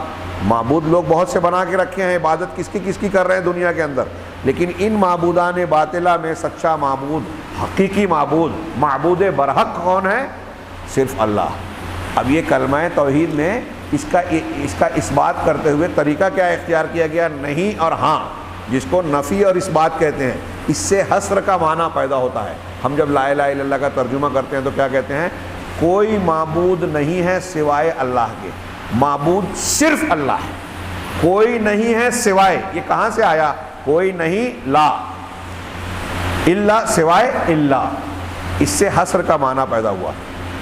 معبود لوگ بہت سے بنا کے رکھے ہیں، عبادت کس کی کر رہے ہیں دنیا کے اندر، لیکن ان معبودان باطلہ میں سچا معبود، حقیقی معبود، معبود برحق کون ہے؟ صرف اللہ۔ اب یہ کلمہ توحید میں اس کا اس بات کرتے ہوئے طریقہ کیا اختیار کیا گیا؟ نہیں اور ہاں، جس کو نفی اور اس بات کہتے ہیں، اس سے حصر کا معنی پیدا ہوتا ہے۔ ہم جب لا الہ الا اللہ کا ترجمہ کرتے ہیں تو کیا کہتے ہیں؟ کوئی معبود نہیں ہے سوائے اللہ کے، معبود صرف اللہ ہے، کوئی نہیں ہے سوائے۔ یہ کہاں سے آیا؟ کوئی نہیں، لا الا، سوائے الا، اس سے حصر کا معنی پیدا ہوا،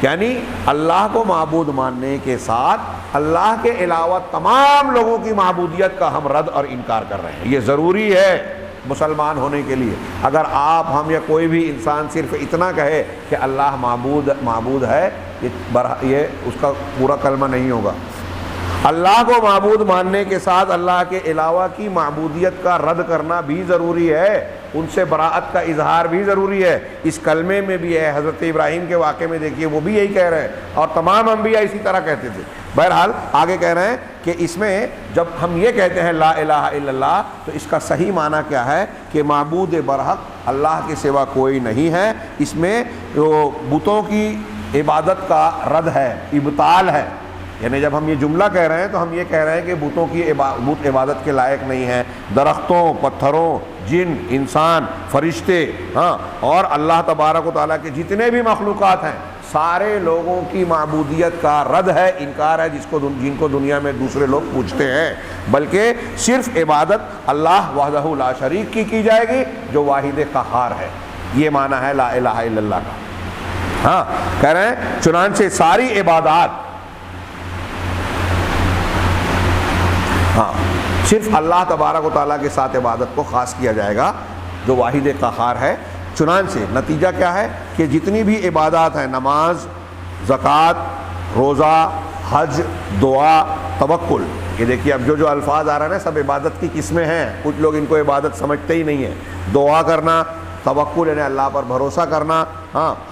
یعنی اللہ کو معبود ماننے کے ساتھ اللہ کے علاوہ تمام لوگوں کی معبودیت کا ہم رد اور انکار کر رہے ہیں۔ یہ ضروری ہے مسلمان ہونے کے لیے۔ اگر آپ، ہم یا کوئی بھی انسان صرف اتنا کہے کہ اللہ معبود ہے، یہ اس کا پورا کلمہ نہیں ہوگا۔ اللہ کو معبود ماننے کے ساتھ اللہ کے علاوہ کی معبودیت کا رد کرنا بھی ضروری ہے، ان سے براءت کا اظہار بھی ضروری ہے۔ اس کلمے میں بھی ہے، حضرت ابراہیم کے واقعے میں دیکھیے وہ بھی یہی کہہ رہے ہیں، اور تمام انبیاء اسی طرح کہتے تھے۔ بہرحال آگے کہہ رہے ہیں کہ اس میں جب ہم یہ کہتے ہیں لا الہ الا اللہ، تو اس کا صحیح معنی کیا ہے کہ معبود برحق اللہ کے سوا کوئی نہیں ہے، اس میں بتوں کی عبادت کا رد ہے، ابطال ہے۔ یعنی جب ہم یہ جملہ کہہ رہے ہیں تو ہم یہ کہہ رہے ہیں کہ بتوں کی بت عبادت کے لائق نہیں ہیں، درختوں، پتھروں، جن، انسان، فرشتے، اور اللہ تبارک و تعالیٰ کے جتنے بھی مخلوقات ہیں، سارے لوگوں کی معبودیت کا رد ہے، انکار ہے، جن کو دنیا میں دوسرے لوگ پوچھتے ہیں، بلکہ صرف عبادت اللہ وحدہ لا شریک کی جائے گی جو واحد قہار ہے۔ یہ معنی ہے لا الہ الا اللہ کا۔ کہہ رہے ہیں چنانچہ ساری عبادات صرف اللہ تبارک و تعالیٰ کے ساتھ عبادت کو خاص کیا جائے گا جو واحد قہار ہے۔ چنانچہ نتیجہ کیا ہے کہ جتنی بھی عبادات ہیں، نماز، زکوٰۃ، روزہ، حج، دعا، توکل، یہ دیکھیے اب جو الفاظ آ رہے ہیں نا، سب عبادت کی قسمیں ہیں۔ کچھ لوگ ان کو عبادت سمجھتے ہی نہیں ہیں۔ دعا کرنا، توکل یعنی اللہ پر بھروسہ کرنا،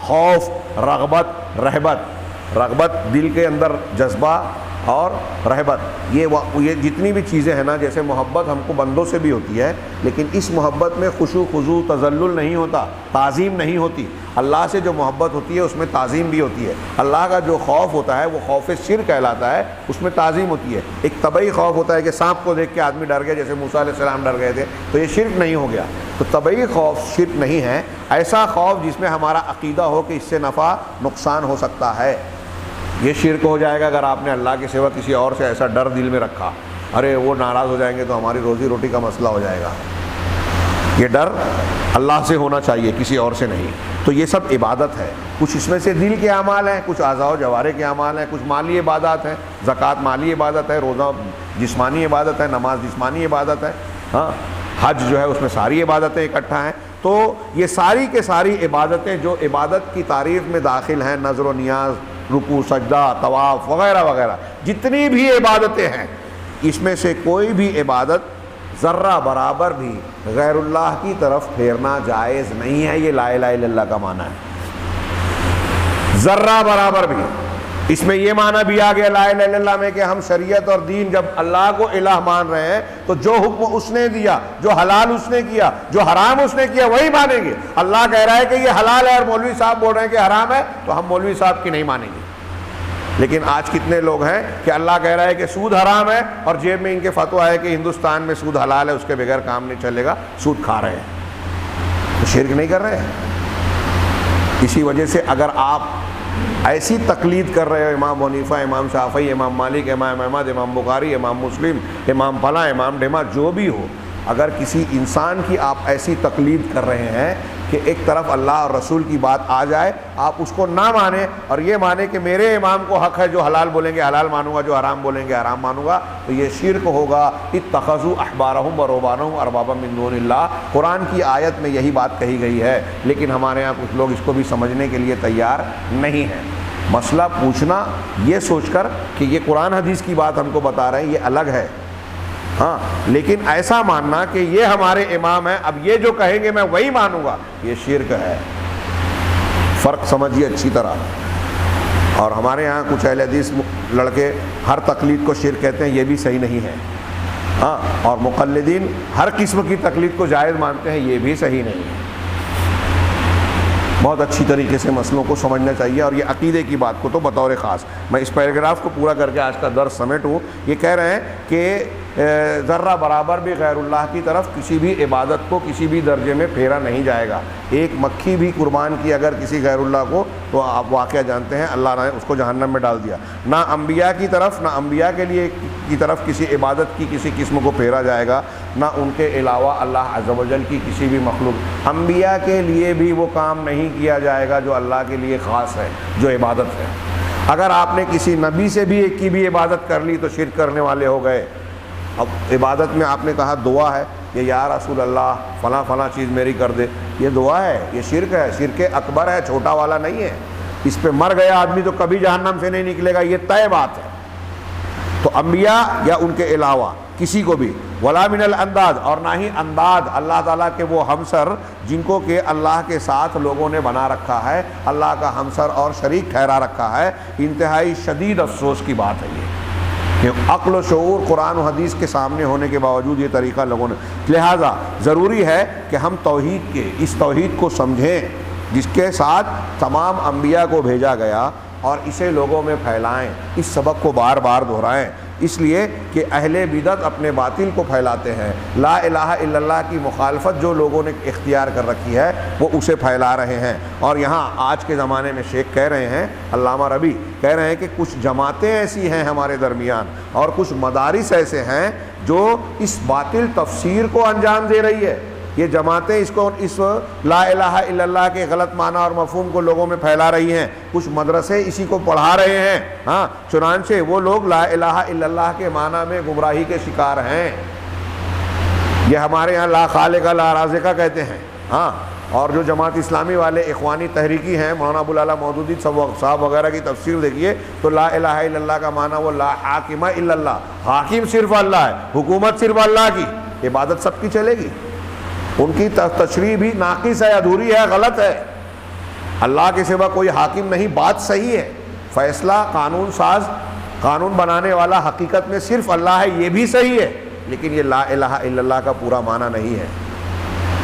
خوف، رغبت، رہبت، رغبت دل کے اندر جذبہ، اور رہبت، یہ جتنی بھی چیزیں ہیں نا، جیسے محبت ہم کو بندوں سے بھی ہوتی ہے، لیکن اس محبت میں خشوع خضوع تذلل نہیں ہوتا، تعظیم نہیں ہوتی۔ اللہ سے جو محبت ہوتی ہے اس میں تعظیم بھی ہوتی ہے۔ اللہ کا جو خوف ہوتا ہے وہ خوف شرک کہلاتا ہے، اس میں تعظیم ہوتی ہے۔ ایک طبعی خوف ہوتا ہے کہ سانپ کو دیکھ کے آدمی ڈر گیا، جیسے موسیٰ علیہ السلام ڈر گئے تھے، تو یہ شرک نہیں ہو گیا۔ تو طبعی خوف شرک نہیں ہے، ایسا خوف جس میں ہمارا عقیدہ ہو کہ اس سے نفع نقصان ہو سکتا ہے، یہ شرک ہو جائے گا۔ اگر آپ نے اللہ کے سوا کسی اور سے ایسا ڈر دل میں رکھا، ارے وہ ناراض ہو جائیں گے تو ہماری روزی روٹی کا مسئلہ ہو جائے گا، یہ ڈر اللہ سے ہونا چاہیے، کسی اور سے نہیں۔ تو یہ سب عبادت ہے۔ کچھ اس میں سے دل کے اعمال ہیں، کچھ اعضاء و جوارح کے اعمال ہیں، کچھ مالی عبادات ہیں، زکوٰۃ مالی عبادت ہے، روزہ جسمانی عبادت ہے، نماز جسمانی عبادت ہے، حج جو ہے اس میں ساری عبادتیں اکٹھا ہیں۔ تو یہ ساری کے ساری عبادتیں جو عبادت کی تعریف میں داخل ہیں، نظر و نیاز، رکوع، سجدہ، طواف وغیرہ وغیرہ، جتنی بھی عبادتیں ہیں، اس میں سے کوئی بھی عبادت ذرہ برابر بھی غیر اللہ کی طرف پھیرنا جائز نہیں ہے۔ یہ لا الہ الا اللہ کا معنی ہے، ذرہ برابر بھی۔ اس میں یہ معنی بھی آ گیا لا الہ الا اللہ میں کہ ہم شریعت اور دین جب اللہ کو الہ مان رہے ہیں تو جو حکم اس نے دیا، جو حلال اس نے کیا، جو حرام اس نے کیا، وہی مانیں گے۔ اللہ کہہ رہا ہے کہ یہ حلال ہے اور مولوی صاحب بول رہے ہیں کہ حرام ہے، تو ہم مولوی صاحب کی نہیں مانیں گے۔ لیکن آج کتنے لوگ ہیں کہ اللہ کہہ رہا ہے کہ سود حرام ہے اور جیب میں ان کے فتویٰ ہے کہ ہندوستان میں سود حلال ہے، اس کے بغیر کام نہیں چلے گا، سود کھا رہے ہیں، تو شرک نہیں کر رہے ہیں۔ اسی وجہ سے اگر آپ ایسی تقلید کر رہے ہو امام حنیفہ، امام شافعی، امام مالک، امام احمد، امام بخاری، امام مسلم، امام فلاں، امام ڈھیما، جو بھی ہو، اگر کسی انسان کی آپ ایسی تقلید کر رہے ہیں کہ ایک طرف اللہ اور رسول کی بات آ جائے، آپ اس کو نہ مانیں اور یہ مانیں کہ میرے امام کو حق ہے، جو حلال بولیں گے حلال مانوں گا، جو حرام بولیں گے حرام مانوں گا، تو یہ شرک ہوگا۔ اتخذوا احبارهم ورهبانهم اربابا من دون اللہ، قرآن کی آیت میں یہی بات کہی گئی ہے، لیکن ہمارے ہاں کچھ لوگ اس کو بھی سمجھنے کے لیے تیار نہیں ہیں۔ مسئلہ پوچھنا یہ سوچ کر کہ یہ قرآن حدیث کی بات ہم کو بتا رہے ہیں، یہ الگ ہے، لیکن ایسا ماننا کہ یہ ہمارے امام ہیں، اب یہ جو کہیں گے میں وہی مانوں گا، یہ شرک ہے۔ فرق سمجھیے اچھی طرح۔ اور ہمارے یہاں کچھ اہل حدیث لڑکے ہر تقلید کو شرک کہتے ہیں، یہ بھی صحیح نہیں ہے، اور مقلدین ہر قسم کی تقلید کو جائز مانتے ہیں، یہ بھی صحیح نہیں ہے۔ بہت اچھی طریقے سے مسئلوں کو سمجھنا چاہیے، اور یہ عقیدے کی بات کو تو بطور خاص میں اس پیراگراف کو پورا کر کے آج کا درس سمیٹوں۔ یہ کہہ رہے ہیں کہ ذرہ برابر بھی غیر اللہ کی طرف کسی بھی عبادت کو کسی بھی درجے میں پھیرا نہیں جائے گا۔ ایک مکھی بھی قربان کی اگر کسی غیر اللہ کو، تو آپ واقعہ جانتے ہیں اللہ نے اس کو جہنم میں ڈال دیا۔ نہ انبیاء کی طرف، نہ انبیاء کے لیے کی طرف کسی عبادت کی کسی قسم کو پھیرا جائے گا، نہ ان کے علاوہ اللہ عز و جل کی کسی بھی مخلوق۔ انبیاء کے لیے بھی وہ کام نہیں کیا جائے گا جو اللہ کے لیے خاص ہے، جو عبادت ہے۔ اگر آپ نے کسی نبی سے بھی ایک کی بھی عبادت کر لی تو شرک کرنے والے ہو گئے۔ اب عبادت میں آپ نے کہا دعا ہے، کہ یا رسول اللہ فلاں فلاں چیز میری کر دے، یہ دعا ہے، یہ شرک ہے، شرک اکبر ہے، چھوٹا والا نہیں ہے۔ اس پہ مر گیا آدمی تو کبھی جہنم سے نہیں نکلے گا، یہ طے بات ہے۔ تو انبیاء یا ان کے علاوہ کسی کو بھی، ولا من الانداد، اور نہ ہی انداد، اللہ تعالیٰ کے وہ ہمسر جن کو کہ اللہ کے ساتھ لوگوں نے بنا رکھا ہے، اللہ کا ہمسر اور شریک ٹھہرا رکھا ہے۔ انتہائی شدید افسوس کی بات ہے یہ، کہ عقل و شعور قرآن و حدیث کے سامنے ہونے کے باوجود یہ طریقہ لوگوں نے، لہٰذا ضروری ہے کہ ہم توحید کے اس توحید کو سمجھیں جس کے ساتھ تمام انبیاء کو بھیجا گیا، اور اسے لوگوں میں پھیلائیں، اس سبق کو بار بار دہرائیں، اس لیے کہ اہل بدعت اپنے باطل کو پھیلاتے ہیں، لا الہ الا اللہ کی مخالفت جو لوگوں نے اختیار کر رکھی ہے وہ اسے پھیلا رہے ہیں۔ اور یہاں آج کے زمانے میں شیخ کہہ رہے ہیں، علامہ ربی کہہ رہے ہیں کہ کچھ جماعتیں ایسی ہیں ہمارے درمیان اور کچھ مدارس ایسے ہیں جو اس باطل تفسیر کو انجام دے رہی ہے۔ یہ جماعتیں اس لا الہ الا اللہ کے غلط معنی اور مفہوم کو لوگوں میں پھیلا رہی ہیں، کچھ مدرسے اسی کو پڑھا رہے ہیں، ہاں چنانچہ وہ لوگ لا الہ الا اللہ کے معنی میں گمراہی کے شکار ہیں۔ یہ ہمارے یہاں لا خالق لا رازق کہتے ہیں، ہاں، اور جو جماعت اسلامی والے اخوانی تحریکی ہیں، مولانا ابوالعلا مودودی صاحب وغیرہ کی تفسیر دیکھیے تو لا الہ الا اللہ کا معنی وہ لا حاکم الا اللہ، حاکم صرف اللہ ہے، حکومت صرف اللہ کی، عبادت سب کی چلے گی۔ ان کی تشریح بھی ناقص ہے، ادھوری ہے، غلط ہے۔ اللہ کے سوا کوئی حاکم نہیں، بات صحیح ہے، فیصلہ قانون ساز، قانون بنانے والا حقیقت میں صرف اللہ ہے، یہ بھی صحیح ہے، لیکن یہ لا الہ الا اللہ کا پورا معنی نہیں ہے،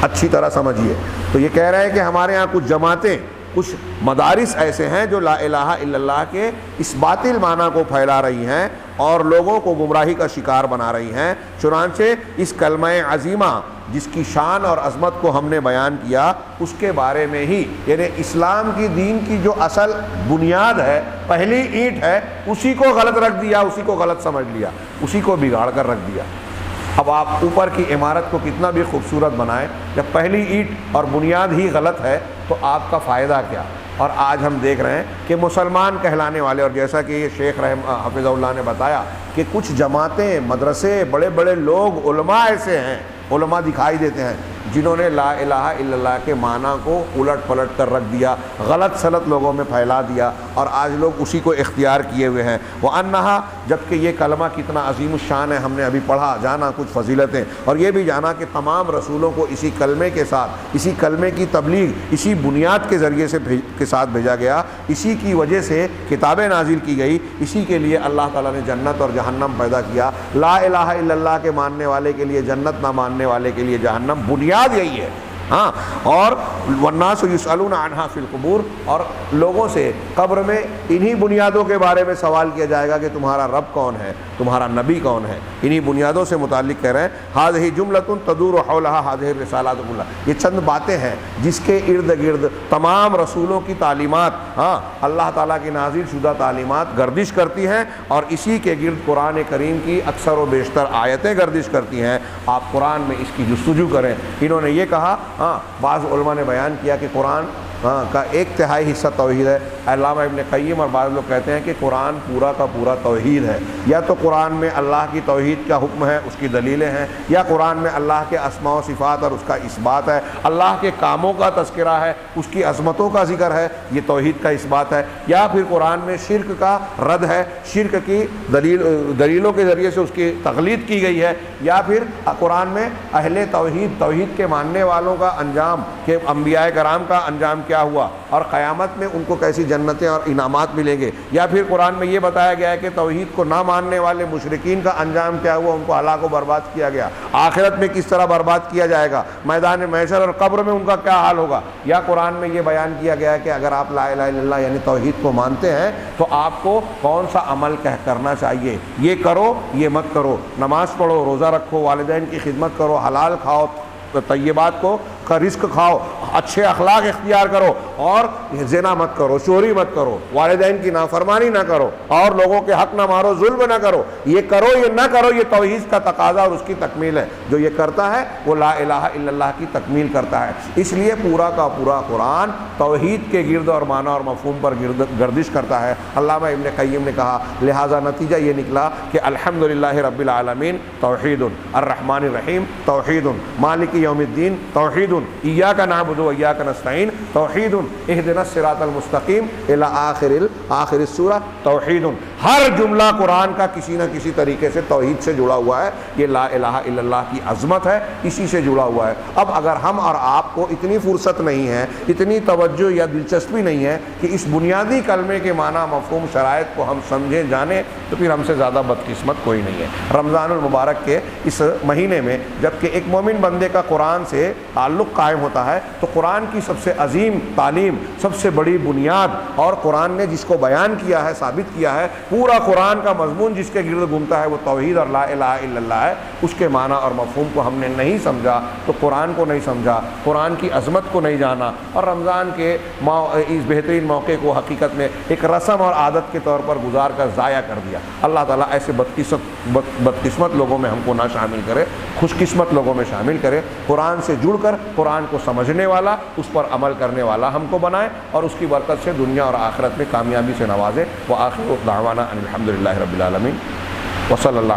اچھی طرح سمجھیے۔ تو یہ کہہ رہے ہیں کہ ہمارے ہاں کچھ جماعتیں، کچھ مدارس ایسے ہیں جو لا الہ الا اللہ کے اس باطل معنی کو پھیلا رہی ہیں اور لوگوں کو گمراہی کا شکار بنا رہی ہیں۔ چنانچہ اس کلمہ عظیمہ جس کی شان اور عظمت کو ہم نے بیان کیا، اس کے بارے میں ہی، یعنی اسلام کی دین کی جو اصل بنیاد ہے، پہلی اینٹ ہے، اسی کو غلط رکھ دیا، اسی کو غلط سمجھ لیا، اسی کو بگاڑ کر رکھ دیا۔ اب آپ اوپر کی عمارت کو کتنا بھی خوبصورت بنائیں، جب پہلی اینٹ اور بنیاد ہی غلط ہے تو آپ کا فائدہ کیا؟ اور آج ہم دیکھ رہے ہیں کہ مسلمان کہلانے والے، اور جیسا کہ یہ شیخ حفظہ اللہ نے بتایا کہ کچھ جماعتیں، مدرسے، بڑے بڑے لوگ، علماء ایسے ہیں، علماء دکھائی دیتے ہیں جنہوں نے لا الہ الا اللہ کے معنی کو الٹ پلٹ کر رکھ دیا، غلط سلط لوگوں میں پھیلا دیا، اور آج لوگ اسی کو اختیار کیے ہوئے ہیں۔ وَأَنَّهَا، جبکہ یہ کلمہ کتنا عظیم الشان ہے، ہم نے ابھی پڑھا، جانا کچھ فضیلتیں، اور یہ بھی جانا کہ تمام رسولوں کو اسی کلمے کے ساتھ، اسی کلمے کی تبلیغ، اسی بنیاد کے ذریعے سے کے ساتھ بھیجا گیا، اسی کی وجہ سے کتابیں نازل کی گئی، اسی کے لیے اللہ تعالیٰ نے جنت اور جہنم پیدا کیا۔ لا الہ الا اللہ کے ماننے والے کے لیے جنت، نہ ماننے والے کے لیے جہنم، بنیاد یہی ہے، ہاں۔ اور والناس یسألون عنہا فی القبور، اور لوگوں سے قبر میں انہی بنیادوں کے بارے میں سوال کیا جائے گا کہ تمہارا رب کون ہے، تمہارا نبی کون ہے، انہی بنیادوں سے متعلق کہہ رہے ہیں۔ ھذہ جملۃ تدور حولھا ھذہ الرسالات کلھا، یہ چند باتیں ہیں جس کے ارد گرد تمام رسولوں کی تعلیمات، ہاں، اللہ تعالیٰ کی نازل شدہ تعلیمات گردش کرتی ہیں، اور اسی کے گرد قرآن کریم کی اکثر و بیشتر آیتیں گردش کرتی ہیں۔ آپ قرآن میں اس کی جستجو کریں۔ انہوں نے یہ کہا، ہاں، بعض علماء نے بیان کیا کہ قرآن کا 1/3 حصہ توحید ہے۔ علامہ ابن قیم اور بعض لوگ کہتے ہیں کہ قرآن پورا کا پورا توحید ہے، یا تو قرآن میں اللہ کی توحید کا حکم ہے، اس کی دلیلیں ہیں، یا قرآن میں اللہ کے اسماء و صفات اور اس کا اثبات ہے، اللہ کے کاموں کا تذکرہ ہے، اس کی عظمتوں کا ذکر ہے، یہ توحید کا اثبات ہے، یا پھر قرآن میں شرک کا رد ہے، شرک کی دلیلوں کے ذریعے سے اس کی تقلید کی گئی ہے، یا پھر قرآن میں اہل توحید، توحید کے ماننے والوں کا انجام، کہ انبیاء کرام کا انجام کیا ہوا اور قیامت میں ان کو کیسی جنتیں اور انعامات ملیں گے، یا پھر قرآن میں یہ بتایا گیا ہے کہ توحید کو نہ ماننے والے مشرکین کا انجام کیا ہوا، ان کو ہلاک و برباد کیا گیا، آخرت میں کس طرح برباد کیا جائے گا، میدان محشر اور قبر میں ان کا کیا حال ہوگا، یا قرآن میں یہ بیان کیا گیا ہے کہ اگر آپ لا الہ الا اللہ یعنی توحید کو مانتے ہیں تو آپ کو کون سا عمل کرنا چاہیے، یہ کرو یہ مت کرو، نماز پڑھو، روزہ رکھو، والدین کی خدمت کرو، حلال کھاؤ، طیبات کو کا رزق کھاؤ، اچھے اخلاق اختیار کرو، اور زنا مت کرو، چوری مت کرو، والدین کی نافرمانی نہ کرو، اور لوگوں کے حق نہ مارو، ظلم نہ کرو، یہ کرو یہ نہ کرو، یہ توحید کا تقاضا اور اس کی تکمیل ہے۔ جو یہ کرتا ہے وہ لا الہ الا اللہ کی تکمیل کرتا ہے۔ اس لیے پورا کا پورا قرآن توحید کے گرد اور معنی اور مفہوم پر گردش کرتا ہے۔ علامہ ابن قیم نے کہا، لہٰذا نتیجہ یہ نکلا کہ الحمدللہ رب العالمین توحید، الرحمن الرحیم توحید، مالک یوم الدین توحید، ایاک نعبد و ایاک نستعین توحید، اہدنا الصراط المستقیم الی آخر السورہ توحید۔ ہر جملہ قرآن کا کسی نہ کسی طریقے سے توحید سے جڑا ہوا ہے. یہ لا الہ الا اللہ کی عظمت ہے، اسی سے جڑا ہوا ہے. اب اگر ہم اور آپ کو اتنی فرصت نہیں ہے، اتنی توجہ یا دلچسپی نہیں ہے کہ اس بنیادی کلمے کے معنی، مفہوم، شرائط کو ہم سمجھیں جانیں، تو پھر ہم سے زیادہ بدقسمت کوئی نہیں ہے. رمضان المبارک کے اس مہینے میں جب کہ ایک مومن بندے کا قرآن سے تعلق قائم ہوتا ہے تو قرآن کی سب سے عظیم تعلیم، سب سے بڑی بنیاد، اور قرآن نے جس کو بیان کیا ہے، ثابت کیا ہے، پورا قرآن کا مضمون جس کے گرد گھومتا ہے وہ توحید اور لا الہ الا اللہ ہے. اس کے معنی اور مفہوم کو ہم نے نہیں سمجھا تو قرآن کو نہیں سمجھا، قرآن کی عظمت کو نہیں جانا، اور رمضان کے اس بہترین موقع کو حقیقت میں ایک رسم اور عادت کے طور پر گزار کر ضائع کر دیا. اللہ تعالیٰ ایسے بدقسمت لوگوں میں ہم کو نہ شامل کرے، خوش قسمت لوگوں میں شامل کرے. قرآن سے جڑ کر قرآن کو سمجھنے والا، اس پر عمل کرنے والا ہم کو بنائے، اور اس کی برکت سے دنیا اور آخرت میں کامیابی سے نوازے. وآخر دعوانا ان الحمد للہ رب العالمین وصلی اللہ